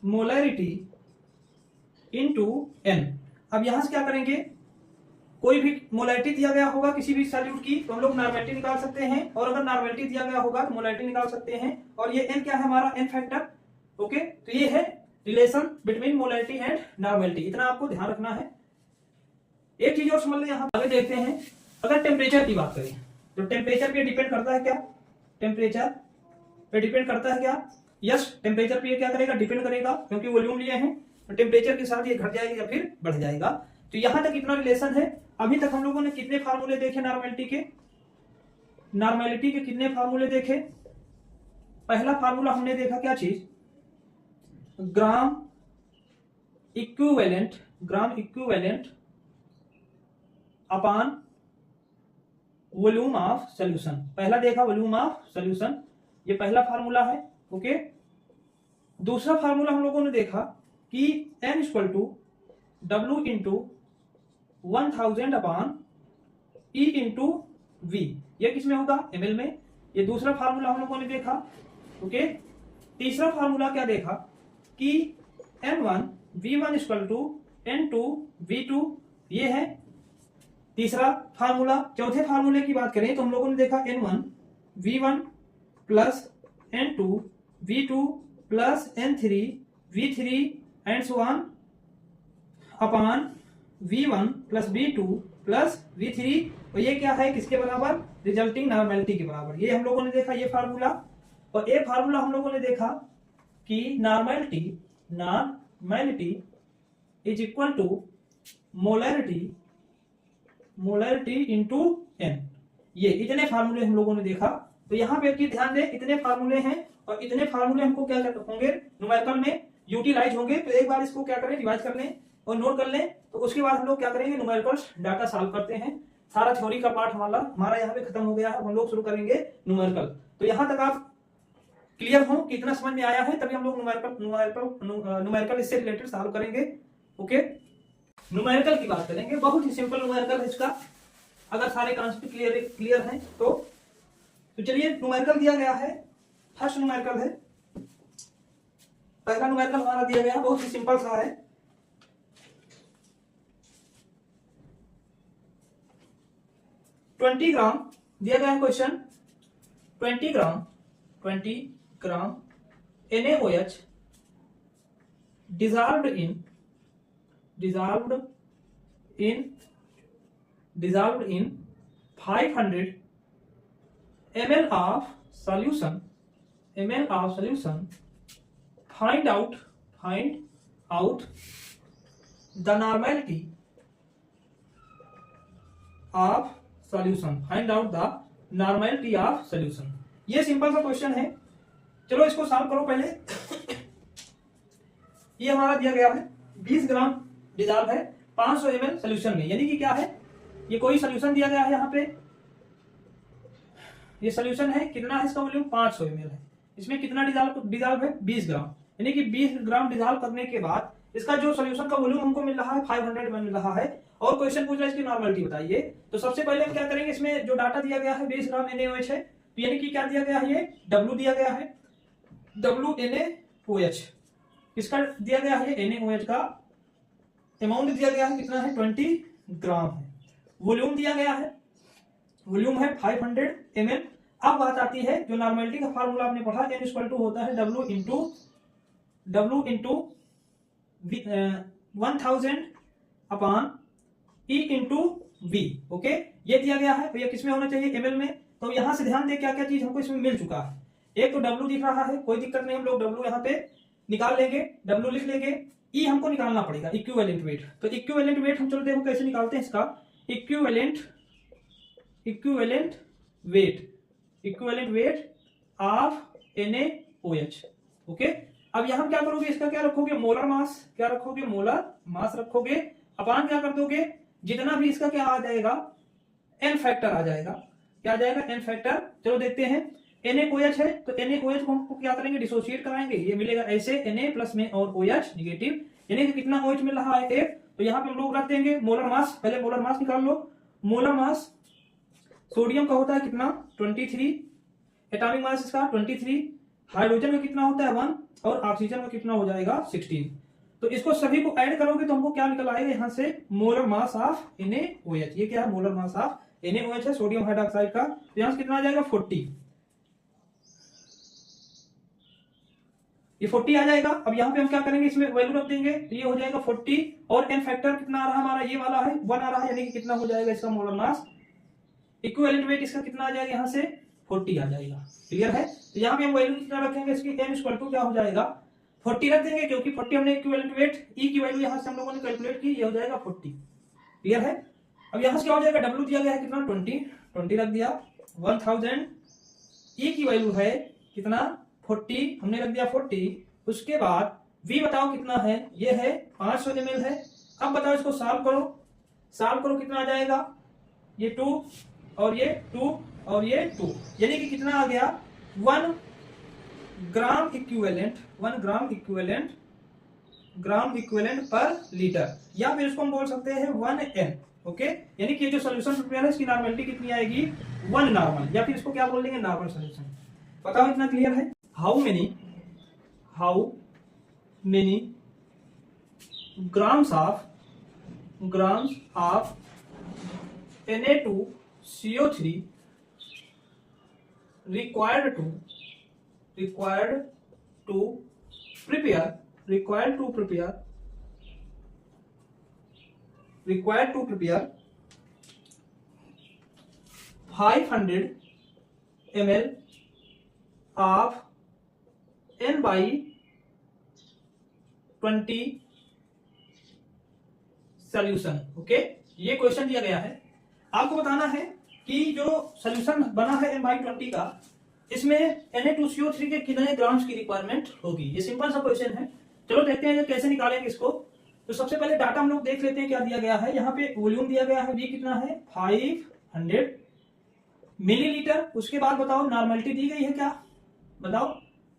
A: molarity into n। अब यहां से क्या करेंगे, कोई भी मोलैरिटी दिया गया होगा किसी भी सॉल्यूट की तो हम लोग नॉर्मैलिटी निकाल सकते हैं, और अगर नॉर्मैलिटी दिया गया होगा तो मोलैरिटी निकाल सकते हैं। और ये n क्या है हमारा, n फैक्टर। ओके, तो ये है relation between molarity and normality, इतना आपको ध्यान रखना है। एक चीज और समझ लें, यहां आगे देखते हैं। अगर टेम्परेचर की बात करें तो टेम्परेचर पे डिपेंड करता है क्या, यस, टेम्परेचर पे क्या करेगा, डिपेंड करेगा, क्योंकि वॉल्यूम लिए हैं तो टेम्परेचर के साथ ये घट जाएगा या फिर बढ़ जाएगा। तो यहां तक इतना रिलेशन है। अभी तक हम लोगों ने कितने फार्मूले देखे नॉर्मैलिटी के कितने फार्मूले देखे। पहला फार्मूला हमने देखा क्या चीज, gram equivalent upon volume of solution. पहला देखा वॉल्यूम ऑफ सॉल्यूशन, ये पहला फार्मूला है। ओके, दूसरा फार्मूला हम लोगों ने देखा कि n equal to W into 1000 upon E into V। ये किसमें होगा, ml में। ये दूसरा फार्मूला हम लोगों ने देखा। ओके, तीसरा फार्मूला क्या देखा कि N1 V1 equal to N2 V2, ये है तीसरा फार्मूला। चौथे फार्मूले की बात करें तो हम लोगों ने देखा N1 V1 plus N2 V2 plus N3 V3 and so on upon V1 plus V2 plus V3। और ये क्या है, किसके बराबर, रिजल्टिंग नॉर्मैलिटी के बराबर। ये हम लोगों ने देखा ये फार्मूला। और एक फार्मूला हम लोगों ने देखा कि normality is equal to molarity into n। ये इतने फार्मूले हम लोगों ने देखा। तो यहाँ पे एक ध्यान दें, इतने फार्मूले हैं और इतने फार्मूले हमको क्या होंगे, न्यूमेरिकल में यूटिलाइज होंगे। तो एक बार इसको क्या करें, रिवाइज कर लें और नोट कर लें। तो उसके बाद हम लोग क्या करेंगे, न्यूमेरिकल डाटा सॉल्व करते हैं। सारा थ्योरी का पार्ट हमारा यहाँ पे खत्म हो गया है, हम लोग शुरू करेंगे न्यूमेरिकल। तो यहाँ तक आप क्लियर हो कि इतना समझ में आया है, तभी हम लोग न्यूमेरिकल इससे रिलेटेड सॉल्व करेंगे। ओके, न्यूमेरिकल की बात करेंगे, बहुत ही सिंपल न्यूमेरिकल है इसका, अगर सारे कॉन्सेप्ट क्लियर हैं तो चलिए न्यूमेरिकल दिया गया है। फर्स्ट न्यूमेरिकल है, पहला न्यूमेरिकल हमारा दिया गया, बहुत ही सिंपल सा है। ट्वेंटी ग्राम दिया गया है question, 20 gram NaOH dissolved in 500 ml of solution. Find out the normality of solution, find out the normality of solution. ये सिंपल सा क्वेश्चन है, चलो इसको सॉल्व करो पहले। ये हमारा दिया गया है 20 ग्राम डिजॉल्व है 500 ml सोल्यूशन में, यानी कि क्या है, ये कोई सोल्यूशन दिया गया है यहाँ पे, ये सोल्यूशन है, कितना है इसका वॉल्यूम 500 ml है, इसमें कितना डिजॉल्व है 20 ग्राम, यानी कि 20 ग्राम डिजॉल्व करने के बाद इसका जो सोल्यूशन का वॉल्यूम हमको मिल रहा है 500 ml मिल रहा है, और क्वेश्चन पूछ रहा है इसकी नॉर्मलिटी बताइए। तो सबसे पहले हम क्या करेंगे, इसमें जो डाटा दिया गया है 20 ग्राम NaOH है, तो यानी कि क्या दिया गया है, ये W दिया गया है, WNaOH, इसका दिया गया है NaOH का अमाउंट दिया गया है कितना है 20 ग्राम है, वॉल्यूम दिया गया है, वॉल्यूम है 500 ml। अब बात आती है जो नॉर्मलिटी का फार्मूला आपने पढ़ा, n इक्वल टू होता है W into 1000 upon E into V। Okay, ये दिया गया है, तो ये किसमें होना चाहिए ml में। तो यहां से ध्यान दे क्या क्या चीज हमको इसमें मिल चुका है, एक तो W दिख रहा है, कोई दिक्कत नहीं, हम लोग W यहाँ पे निकाल लेंगे, W लिख लेंगे, E हमको निकालना पड़ेगा इक्विवेलेंट वेट। तो इक्विवेलेंट वेट हम चलो देखो कैसे निकालते हैं इसका, equivalent weight of NaOH। Okay, अब यहां क्या करोगे, इसका क्या रखोगे, मोलर मास, क्या रखोगे, मोलर मास रखोगे, अपान क्या कर दोगे, जितना भी इसका क्या आ जाएगा, n फैक्टर आ जाएगा, क्या आ जाएगा, n फैक्टर। चलो देखते हैं, NaOH है तो NaOH को हमको क्या करेंगे, डिसोसिएट कराएंगे, ये मिलेगा ऐसे Na प्लस में और OH निगेटिव, यानी कि कितना OH मिल रहा है 1, तो यहाँ पे हम लोग रख देंगे मोलर मास, पहले मोलर मास निकाल लो। मोलर मास सोडियम का होता है कितना 23, एटॉमिक मास इसका 23, हाइड्रोजन का कितना होता है 1, और ऑक्सीजन का कितना हो जाएगा 16। तो इसको सभी को ऐड करोगे तो हमको क्या निकल आएगा यहाँ से, मोलर मास ऑफ NaOH। ये क्या है, मोलर मास ऑफ NaOH है, सोडियम हाइड्रोक्साइड का, तो यहाँ से कितना आ जाएगा 40, ये 40 आ जाएगा। अब यहाँ पे हम क्या करेंगे, इसमें वैल्यू रख देंगे, तो ये हो जाएगा 40, और n फैक्टर कितना आ रहा है हमारा, ये वाला है 1 आ रहा है, यानी कि कितना हो जाएगा इसका मोलर मास, इक्विवेलेंट वेट इसका कितना आ जाएगा, यहाँ से 40 आ जाएगा। क्लियर है, तो यहाँ पे हम वैल्यू कितना रखेंगे इसकी, n इक्वल टू क्या हो जाएगा 40 रख देंगे, क्योंकि 40 हमने इक्विवेलेंट वेट, E की वैल्यू यहाँ से हम लोगों ने कैलकुलेट की, ये हो जाएगा 40। क्लियर है, अब यहाँ से क्या हो जाएगा, W दिया गया है कितना 20 रख दिया, 1000, E की वैल्यू है कितना 40, हमने रख दिया 40, उसके बाद V बताओ कितना है, ये है 500 ml है। अब बताओ इसको सॉल्व करो कितना आ जाएगा, ये 2 और ये 2 और ये 2, यानी कि कितना आ गया 1 ग्राम इक्विवेलेंट पर लीटर, या फिर इसको हम बोल सकते हैं 1N। ओके, यानी कि ये जो सोल्यूशन प्रिपेयर है इसकी नॉर्मलिटी कितनी आएगी 1 नॉर्मल, या फिर इसको क्या बोल देंगे नॉर्मल सोल्यूशन। बताओ इतना क्लियर है। How many grams of Na2CO3 required to prepare 500 ml of N/20 solution. Okay, ये क्वेश्चन दिया गया है, आपको बताना है कि जो सोल्यूशन बना है N/20 का, इसमें Na2CO3 के कितने ग्राम्स की रिक्वायरमेंट होगी। ये सिंपल सा क्वेश्चन है, चलो देखते हैं कैसे निकालेंगे इसको। तो सबसे पहले डाटा हम लोग देख लेते हैं क्या दिया गया है। यहाँ पे वॉल्यूम दिया गया है, V कितना है 500 मिलीलीटर। उसके बाद बताओ नॉर्मलिटी दी गई है क्या, बताओ,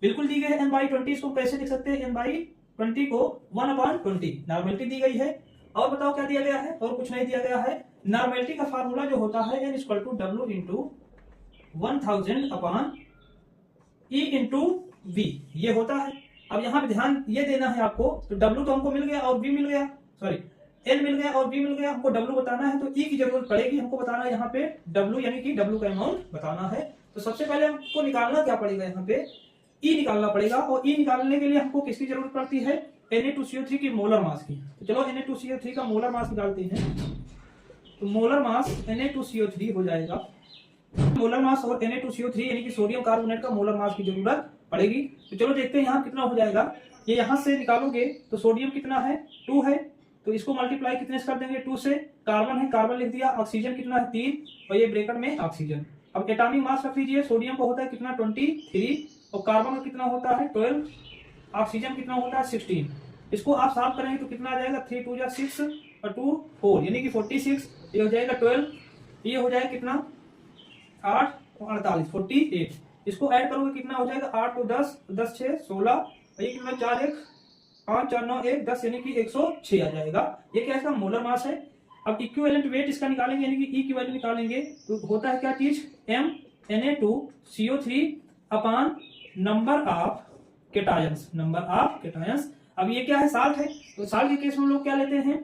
A: बिल्कुल दी गई है N/20। इसको कैसे लिख सकते हैं, N/20 को 1/20 नॉर्मलिटी दी गई है। और बताओ क्या दिया गया है, और कुछ नहीं दिया गया है। नॉर्मलिटी का फार्मूला जो होता है N equal to W into 1000 upon E into V, ये होता है। अब यहाँ पे ध्यान ये देना है आपको, तो W तो हमको मिल गया और V मिल गया, सॉरी N मिल गया और V मिल गया, हमको W बताना है, तो E की जरूरत पड़ेगी, हमको बताना है यहाँ पे W, यानी कि W का अमाउंट बताना है। तो सबसे पहले हमको निकालना क्या पड़ेगा, यहाँ पे E निकालना पड़ेगा, और E निकालने के लिए हमको किसकी जरूरत पड़ती है, Na2CO3 की मोलर मास की। तो चलो Na2CO3 का मोलर मास निकालते हैं। तो मोलर मास Na2CO3 हो जाएगा, मोलर मास और Na2CO3 यानी कि सोडियम कार्बोनेट का मोलर मास की जरूरत पड़ेगी। तो चलो देखते हैं यहाँ कितना हो जाएगा। ये यहाँ से निकालोगे तो सोडियम कितना है 2 है, तो इसको मल्टीप्लाई कितने से कर देंगे 2 से, कार्बन है, कार्बन लिख दिया, ऑक्सीजन कितना है 3 और ये ब्रैकेट में ऑक्सीजन। अब एटॉमिक मास रख लीजिए, सोडियम को होता है कितना 23 और कार्बन का कितना होता है 12, ऑक्सीजन कितना होता है 16। इसको आप सॉल्व करेंगे तो कितना आ जाएगा 3 2 6 और 2 4 यानी कि 46, ये हो जाएगा 12, ये हो जाएगा कितना 8 और 48 48। इसको ऐड करोगे कितना हो जाएगा 8 2 10 10 6 16, ये कितना 4 1 5 4 9 1 10 यानी कि 106 आ जाएगा। ये क्या इसका मोलर मास है। अब इक्विवेलेंट वेट इसका निकालेंगे यानी कि ई की वैल्यू निकालेंगे तो होता है क्या चीज Na2CO3 upon number of cations, number of cations. अब ये क्या है साल्ट है, तो साल्ट के केस में हम लोग क्या लेते हैं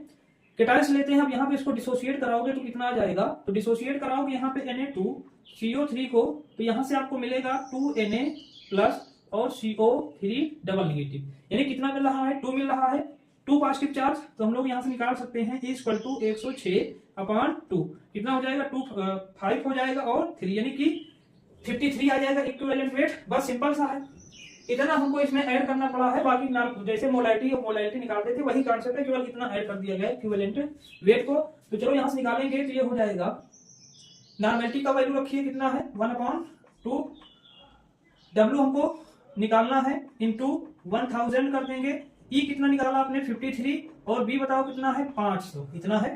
A: केटायंस लेते हैं। अब यहाँ पे इसको डिसोसिएट कराओगे तो कितना आ जाएगा, तो डिसोसिएट कराओगे यहाँ पे Na2CO3 को, तो यहाँ से आपको मिलेगा 2Na प्लस और CO3 डबल नेगेटिव, यानी कितना मिल रहा है 2 मिल रहा है, 2 पॉजिटिव चार्ज। तो हम लोग यहाँ से निकाल सकते हैं इक्वल टू 106 अपॉन 2, कितना हो जाएगा 2 5 हो जाएगा और 3 यानी कि 53 आ जाएगा इक्विवेलेंट वेट। बस सिंपल सा है, इतना हमको इसमें ऐड करना पड़ा है। बाकी जैसे मोलाइटी और मोलाइटी निकालते थे वही कॉन्सेप्ट है, केवल इतना ऐड कर दिया गया इक्विवेलेंट वेट को। तो चलो यहाँ से निकालेंगे तो ये हो जाएगा, नॉर्मेलिटी का वैल्यू रखिए कितना है 1/2, डब्ल्यू हमको निकालना है इंटू 1000 कर देंगे। ई कितना निकाला आपने 53 और बी बताओ कितना है 500, इतना है।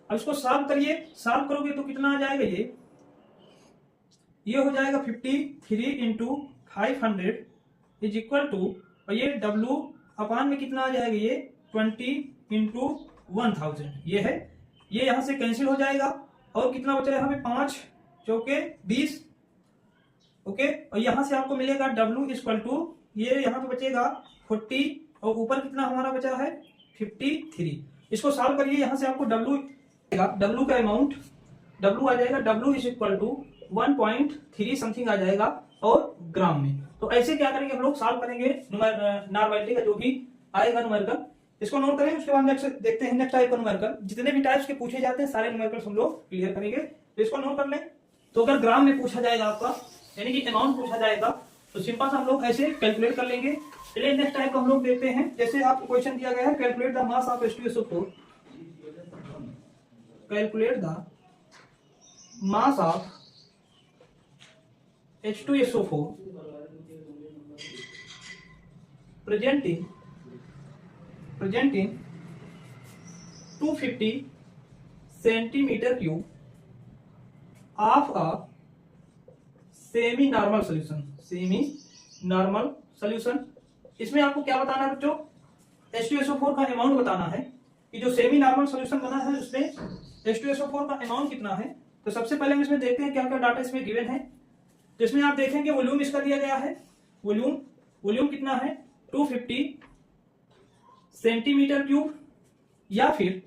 A: अब इसको सॉल्व करिए, सॉल्व करोगे तो कितना आ जाएगा, ये हो जाएगा 53 इंटू 500 इज इक्वल टू, और ये डब्ल्यू अपान में कितना आ जाएगा ये 20 इंटू 1000, ये है, ये यहां से कैंसिल हो जाएगा और कितना बचा यहाँ पे 5 चौके 20, ओके। और यहां से आपको मिलेगा डब्ल्यू इक्वल टू, ये यहाँ पे बचेगा 40 और ऊपर कितना हमारा बचा है 53। इसको सॉल्व करिए, यहां से आपको डब्ल्यू का अमाउंट डब्ल्यू आ जाएगा, W is equal to 1.3 something आ जाएगा और ग्राम में। तो ऐसे क्या करेंगे हम लोग सॉल्व करेंगे नॉर्मेलिटी का जो भी आएगा न्यूमेरिकल, इसको नोट करें। उसके बाद नेक्स्ट देखते हैं नेक्स्ट टाइप का न्यूमेरिकल। जितने भी टाइप्स के पूछे जाते हैं सारे न्यूमेरिकल्स हम लोग क्लियर करेंगे, तो इसको नोट कर लें। तो अगर ग्राम में पूछा जाएगा आपका यानी कि अमाउंट पूछा जाएगा तो सिंपल से हम लोग ऐसे कैलकुलेट कर लेंगे। चलिए नेक्स्ट टाइप को हम लोग देखते हैं। जैसे आपको क्वेश्चन दिया गया है calculate the mass of H2SO4, calculate the mass of H2SO4 presenting 250 centimeter cube of a semi normal solution, semi normal solution. इसमें आपको क्या बताना है बच्चों, H2SO4 का अमाउंट बताना है कि जो सेमी नॉर्मल सॉल्यूशन बना है उसमें H2SO4 का अमाउंट कितना है। तो सबसे पहले हम इसमें देखते हैं क्या क्या डाटा इसमें गिवन है। तो इसमें आप देखेंगे वॉल्यूम इसका दिया गया है, वॉल्यूम कितना है 250 सेंटीमीटर क्यूब या फिर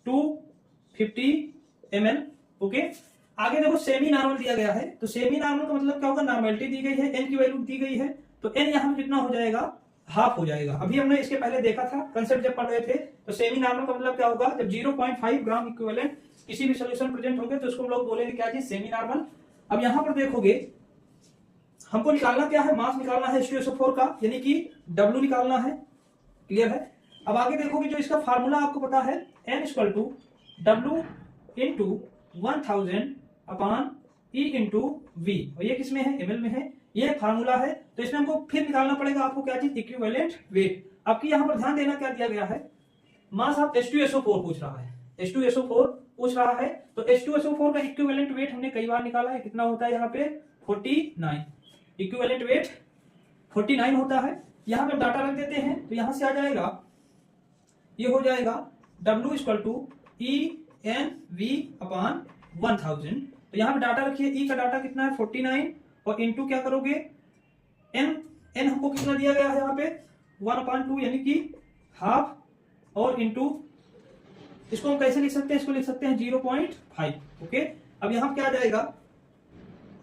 A: 250 ml, ओके। आगे देखो सेमी नॉर्मल दिया गया है, तो सेमी नॉर्मल का मतलब क्या होगा, नॉर्मेलिटी दी गई है, एन की वैल्यू दी गई है, तो एन यहाँ पे कितना हो जाएगा हाफ हो जाएगा। अभी हमने इसके पहले देखा था कंसेप्ट जब पढ़ रहे थे, तो सेमी नॉर्मल का मतलब क्या होगा, जब 0.5 ग्राम इक्विवेलेंट किसी भी सोल्यूशन प्रेजेंट होंगे तो उसको हम लोग बोलेंगे क्या चीज, सेमी नॉर्मल। अब यहाँ पर देखोगे हमको निकालना क्या है, मास निकालना है H2SO4 का, यानी कि W निकालना है, क्लियर है। अब आगे देखोगे जो इसका फार्मूला आपको पता है N equal to W into 1000 upon E into V, और ये किसमें है ml में है, ये फार्मूला है। तो इसमें हमको फिर निकालना पड़ेगा आपको क्या चीज, इक्विवेलेंट वेट। आपकी यहाँ पर ध्यान देना क्या दिया गया है, मास ऑफ H2SO4 पूछ रहा है, H2SO4 पूछ रहा है। तो H2SO4 का इक्विवेलेंट वेट हमने कई बार निकाला है, कितना होता है यहाँ पे 49, इक्विवेलेंट वेट 49 होता है। यहां पे डाटा रख देते हैं तो यहां से आ जाएगा, ये हो जाएगा W equal to ENV upon 1000। तो यहां पे डाटा रखिए, E का डाटा कितना है 49 और इनटू क्या करोगे N हमको कितना दिया गया है यहाँ पे 1/2 यानी कि हाफ, और इनटू इसको हम कैसे लिख सकते हैं, इसको लिख सकते हैं 0.5, ओके। अब यहाँ क्या आ जाएगा,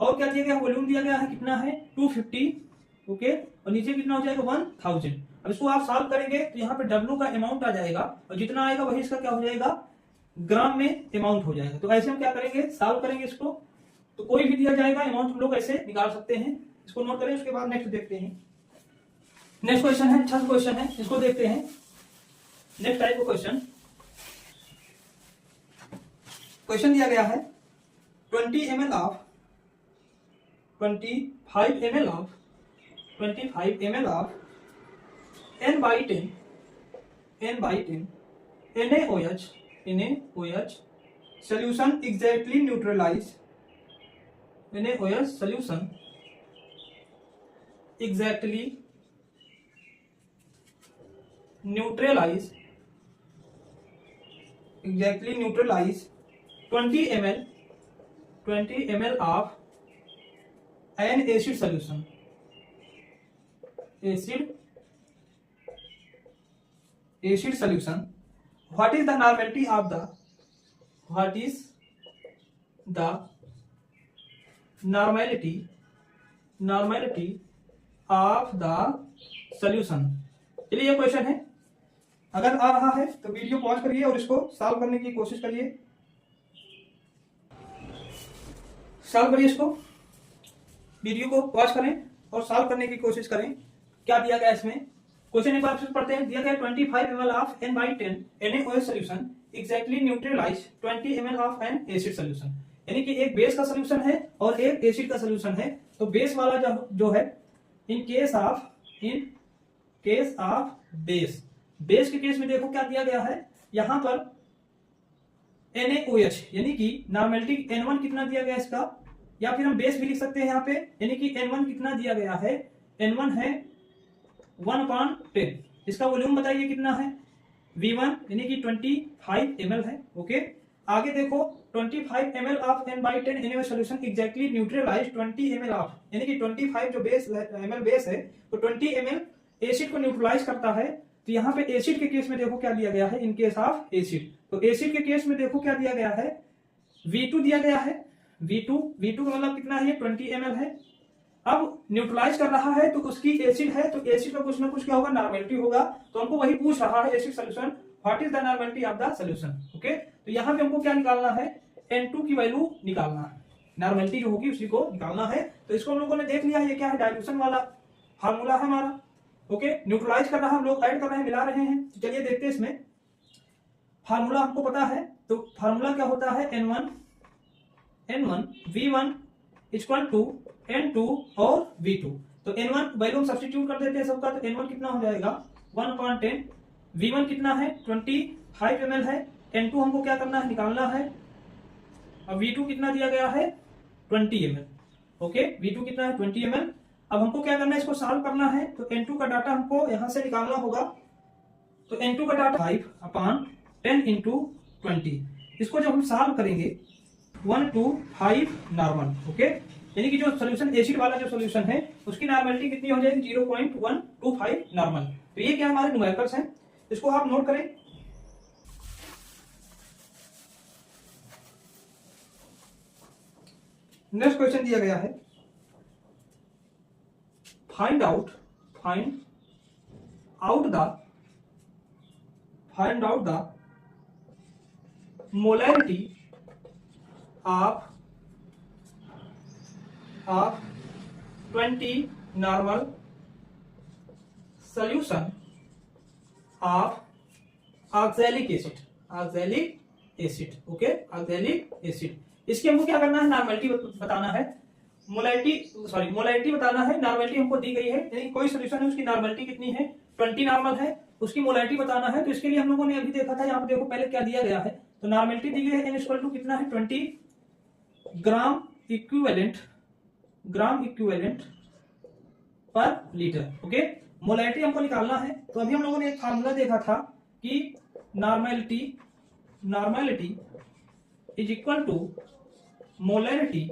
A: और क्या दिया गया, वॉल्यूम दिया गया है कितना है 250, ओके, और नीचे कितना हो जाएगा 1000। अब इसको आप सॉल्व करेंगे तो यहाँ पे W का अमाउंट आ जाएगा, और जितना आएगा वही इसका क्या हो जाएगा, ग्राम में अमाउंट हो जाएगा। तो ऐसे हम क्या करेंगे, सॉल्व करेंगे इसको, तो कोई भी दिया जाएगा अमाउंट हम लोग ऐसे निकाल सकते हैं। इसको नोट करें, उसके बाद नेक्स्ट देखते हैं। नेक्स्ट क्वेश्चन है, अच्छा क्वेश्चन है, इसको देखते हैं। नेक्स्ट टाइप का क्वेश्चन, क्वेश्चन दिया गया है 25 ml of 25 ml of n by 10 NaOH solution exactly neutralize NaOH solution exactly neutralize 20 ml of an acid solution what is the normality of the normality of the solution। चलिए ये question है, अगर आ रहा है तो वीडियो पॉज करिए और इसको सॉल्व करने की कोशिश करिए। सॉल्व करिए इसको, वीडियो को पॉज करें और सॉल्व करने की कोशिश करें। क्या दिया गया इसमें क्वेश्चन, एक बार फिर पढ़ते हैं। दिया गया 25 ml of n by 10 NaOH solution exactly neutralise 20 ml of N acid solution. यानी कि एक बेस का सॉल्यूशन है और एक एसिड का सॉल्यूशन है। तो बेस वाला जो है इन केस ऑफ बेस के केस में देखो क्या दिया गया है, यहां पर NaOH यानी कि नॉर्मेलिटी N1 कितना दिया गया इसका, या फिर हम बेस भी लिख सकते हैं यहाँ पे। यानी कि N1 कितना दिया गया है, N1 है 1/10। इसका वॉल्यूम बताइए कितना है, V1 यानी कि 25 ml है। ओके, आगे देखो 25 ml of n by 10 NaOH solution exactly neutralise 20 ml of, यानी कि 25 जो बेस ml बेस है तो 20 ml एसिड को न्यूट्रलाइज करता है। तो यहाँ पे एसिड के केस में देखो क्या दिया गया है, इन केस ऑफ एसिड। तो एसिड के केस में देखो क्या दिया गया है, V2 दिया गया है। V2 का मतलब कितना है, 20 ml है। अब न्यूट्रलाइज कर रहा है तो उसकी एसिड है, तो एसिड का कुछ ना कुछ क्या होगा, नॉर्मेलिटी होगा। तो हमको वही पूछ रहा है acid solution, what is the normality of the solution. Okay, तो यहाँ पे हमको क्या निकालना है, N2 की वैल्यू निकालना है, नॉर्मेलिटी जो होगी उसी को निकालना है। तो इसको हम लोगों ने देख लिया, ये क्या है, डाइल्यूशन वाला फार्मूला है हमारा। ओके, न्यूट्रलाइज कर रहा है, हम लोग ऐड कर रहे हैं, मिला रहे हैं। तो चलिए देखते हैं इसमें फार्मूला हमको पता है। तो फार्मूला क्या होता है, N1 V1 equal to N2 और V2। तो N1 वैल्यू हम सब्स्टिट्यूट कर देते हैं सबका। तो N1 कितना हो जाएगा 1/10, V1 कितना है 25 ml है, N2 हमको क्या करना है, निकालना है। अब V2 कितना दिया गया है 20 ml। ओके, V2 कितना है 20 ml। अब हमको क्या करना है, इसको सॉल्व करना है। तो N2 का डाटा हमको यहां से निकालना होगा। तो N2 का डाटा 5/10 इंटू 20। इसको जब हम सॉल्व करेंगे 1 to 5 नॉर्मल। ओके, यानी कि जो सॉल्यूशन एसिड वाला जो सॉल्यूशन है उसकी नॉर्मेलिटी कितनी हो जाएगी, 0.125 नॉर्मल। तो ये क्या हमारे न्यूमेरिकल्स हैं, इसको आप नोट करें। नेक्स्ट क्वेश्चन दिया गया है, find out the molarity of 20 normal solution of oxalic acid. Okay, oxalic acid. इसके हमको क्या करना है, नॉर्मेलिटी बताना है, मोलैरिटी बताना है। नॉर्मेलिटी हमको दी गई है, यानी कोई सॉल्यूशन है उसकी नॉर्मेलिटी कितनी है, 20 नॉर्मल है, उसकी मोलैरिटी बताना है। तो इसके लिए हम लोगों ने अभी देखा था, यहाँ पे देखो पहले क्या दिया गया है। तो नॉर्मेलिटी दी गई है, N इक्वल टू कितना है 20 ग्राम इक्विवेलेंट पर लीटर। ओके, मोलैरिटी हमको निकालना है। तो अभी हम लोगों ने एक फार्मूला देखा था कि normality is equal to molarity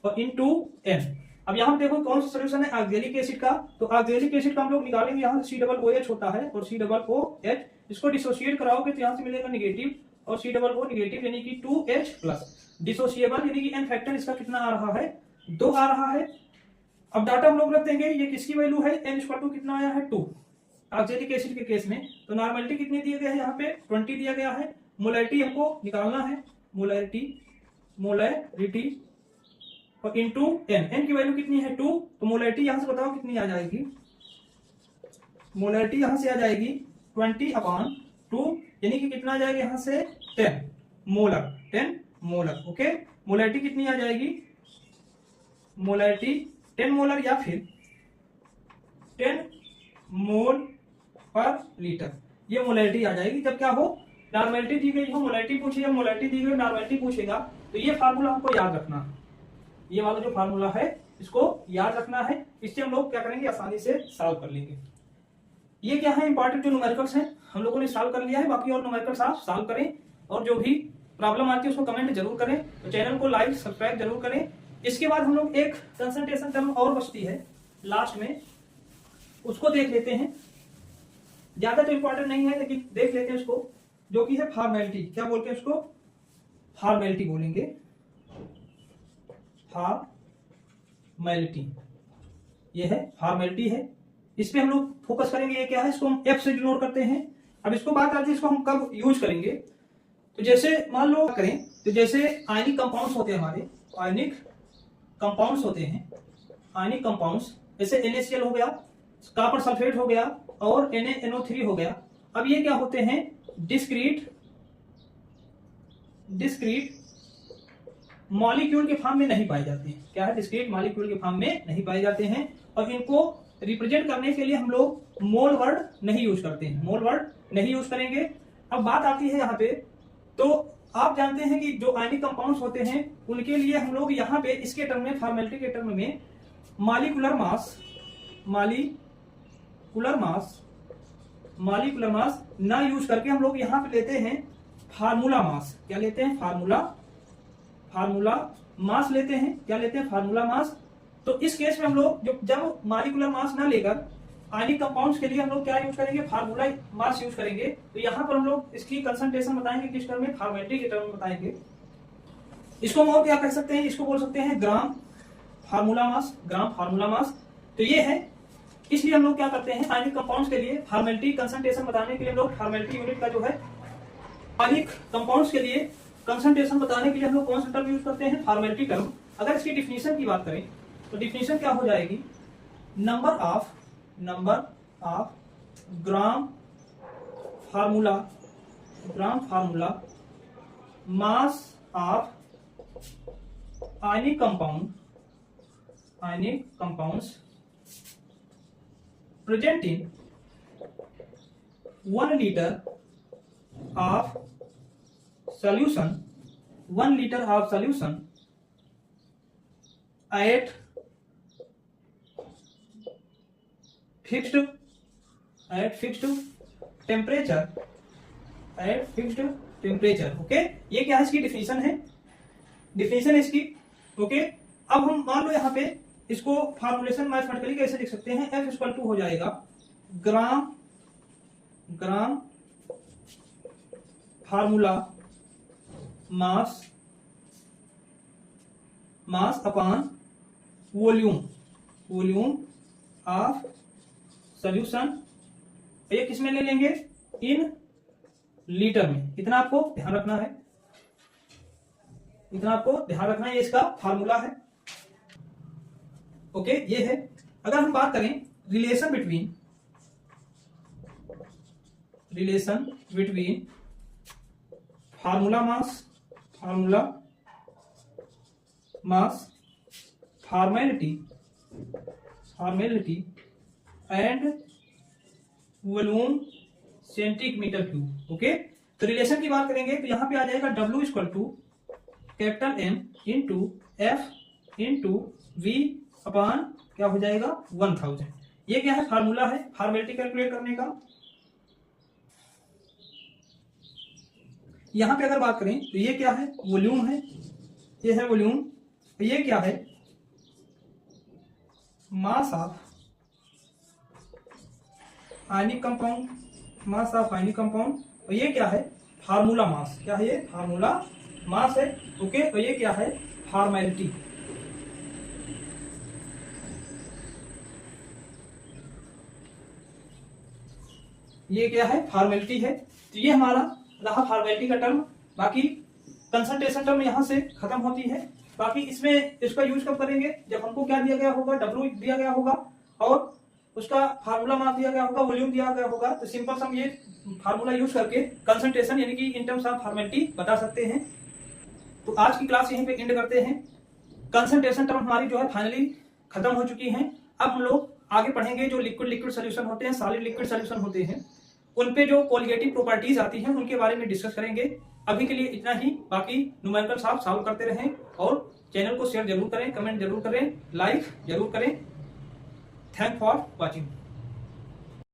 A: और इनटू N। अब यहाँ देखो कौन सा सॉल्यूशन है, ऑक्सैलिक एसिड का। तो ऑक्सैलिक एसिड का हम लोग निकालेंगे, यहाँ COOH होता है और COOH, इसको डिसोसिएट कराओगे तो यहाँ से मिलेगा नेगेटिव और COO नेगेटिव, यानी कि 2H प्लस। डिसोसिएबल यानी कि N फैक्टर इसका कितना आ रहा है, 2 आ रहा है। अब डाटा हम लोग रख देंगे, ये किसकी वैल्यू है, N इक्वल टू कितना आया है 2 ऑक्सैलिक एसिड के केस में। तो नॉर्मेलिटी कितनी दिया गया है, यहाँ पे 20 दिया गया है। मोलैरिटी हमको निकालना है, मोलैरिटी और इनटू N की वैल्यू कितनी है 2। तो मोलैरिटी यहां से बताओ कितनी आ जाएगी, मोलैरिटी यहां से आ जाएगी 20/2, यानी कि कितना आ जाएगा यहाँ से 10 मोलर। 10 मोलर। ओके, मोलैरिटी कितनी आ जाएगी, मोलैरिटी 10 मोलर या फिर 10 मोल पर लीटर, ये मोलैरिटी आ जाएगी। जब क्या हो, नॉर्मेलिटी दी गई हो, मोलैरिटी पूछी है, मोलैरिटी दी गई, नॉर्मेलिटी पूछेगा, तो ये फार्मूला हमको याद रखना है। ये वाला जो फार्मूला है इसको याद रखना है, इससे हम लोग क्या करेंगे, आसानी से सॉल्व कर लेंगे। ये क्या है, इंपॉर्टेंट जो न्यूमेरिकल्स हैं हम लोगों ने सॉल्व कर लिया है। बाकी और न्यूमेरिकल्स आप सॉल्व करें, और जो भी प्रॉब्लम आती है उसको कमेंट जरूर करें, तो चैनल को लाइक सब्सक्राइब जरूर करें। इसके बाद हम लोग एक कंसंट्रेशन टर्म और बचती है लास्ट में, उसको देख लेते हैं। ज्यादा तो इंपॉर्टेंट नहीं है लेकिन देख लेते हैं उसको, जो कि है फॉर्मेलिटी। क्या बोलते हैं उसको, फॉर्मेलिटी बोलेंगे, फॉर्मेलिटी, ये है फॉर्मेलिटी है, इस पे हम लोग फोकस करेंगे। ये क्या है, इसको हम एफ से डिनोट करते हैं। अब इसको बात आती है इसको हम कब यूज करेंगे, तो जैसे मान लो करें, तो जैसे आयनिक कंपाउंड्स होते हैं हमारे, आयनिक कंपाउंड्स होते हैं, आयनिक कंपाउंड्स जैसे NaCl हो गया, कॉपर सल्फेट हो गया और NaNO3 हो गया। अब ये क्या होते हैं, डिस्क्रीट मॉलिक्यूल के फॉर्म में नहीं पाए जाते हैं। क्या है, डिस्क्रीट मॉलिक्यूल के फॉर्म में नहीं पाए जाते हैं, और इनको रिप्रेजेंट करने के लिए हम लोग मोल वर्ड नहीं यूज करते हैं, मोल वर्ड नहीं यूज करेंगे। अब बात आती है यहाँ पे, तो आप जानते हैं कि जो आयनिक कंपाउंड्स होते हैं उनके लिए हम लोग यहाँ पे इसके टर्म में, फॉर्मेलिटी के टर्म में मॉलिक्यूलर मास ना यूज करके हम लोग यहाँ पे लेते हैं फार्मूला मास। क्या लेते हैं, फार्मूला मास लेते हैं। क्या लेते हैं, फार्मूला मास। तो इस केस में हम लोग जब मॉलिक्यूलर मास ना लेकर आयनिक कंपाउंड्स के लिए हम लोग क्या यूज करेंगे, फार्मूला मास यूज करेंगे। तो यहाँ पर हम लोग इसकी कंसंट्रेशन बताएंगे किस टर्म में, फॉर्मेलिटी के टर्म में बताएंगे। इसको हम और क्या कह सकते हैं, इसको बोल सकते हैं ग्राम फार्मूला मास। तो ये है, इसलिए हम लोग क्या करते हैं, आयनिक कंपाउंड्स के लिए फॉर्मेलिटी कंसंट्रेशन बताने के लिए हम लोग फॉर्मेलिटी यूनिट का जो है, आयनिक कंपाउंड्स के लिए कंसंट्रेशन बताने के लिए हम लोग कौन सा टर्म यूज करते हैं, फॉर्मेलिटी टर्म। अगर इसकी डिफिनीशन की बात करें तो डिफिनीशन क्या हो जाएगी, number of gram formula mass of ionic compounds present in 1 liter of solution at fixed temperature, okay. ये क्या है, इसकी डिफिनीशन है, इसकी, ओके। अब हम मान लो यहाँ पे इसको फॉर्मुलेशन मैथमेटिकली कैसे लिख सकते हैं, F इक्वल टू हो जाएगा gram formula mass upon volume of solution. ये किस में ले लेंगे, इन लीटर में। इतना आपको ध्यान रखना है, ये इसका फार्मूला है, ओके। ये है। अगर हम बात करें relation between formula mass formality and volume centimetre cube, okay. तो रिलेशन की बात करेंगे तो यहां पे आ जाएगा W equal to capital M into F into V upon क्या हो जाएगा 1000। ये क्या है, फार्मूला है फॉर्मेलिटी कैलकुलेट करने का। यहां पे अगर बात करें तो ये क्या है, वॉल्यूम है, ये है वॉल्यूम। ये क्या है, मास ऑफ आयनिक कंपाउंड, और ये क्या है, फार्मूला मास। क्या है, ये फार्मूला मास है, ओके। और ये क्या है, फॉर्मेलिटी। ये क्या है, फॉर्मेलिटी है। तो ये हमारा रहा फॉर्मेलिटी का टर्म। बाकी कंसंट्रेशन टर्म यहां से खत्म होती है। बाकी इसमें इसका यूज कब करेंगे, जब हमको क्या दिया गया होगा, W दिया गया होगा और उसका फार्मूला मास दिया गया होगा, वॉल्यूम दिया गया होगा। तो सिंपल हम ये फार्मूला यूज करके कंसंट्रेशन यानी कि इन टर्म्स ऑफ फॉर्मेलिटी बता सकते हैं। तो आज की क्लास यहीं पे एंड करते हैं। कंसंट्रेशन टर्म हमारी जो है फाइनली खत्म हो चुकी है। अब हम लोग आगे पढ़ेंगे जो लिक्विड लिक्विड सोल्यूशन होते हैं, सॉलिड लिक्विड सोल्यूशन होते हैं, उन पे जो कोलिगेटिव प्रॉपर्टीज आती हैं उनके बारे में डिस्कस करेंगे। अभी के लिए इतना ही। बाकी न्यूमेरिकल्स आप सॉल्व करते रहें और चैनल को शेयर जरूर करें, कमेंट जरूर करें, लाइक जरूर करें। Thank for watching.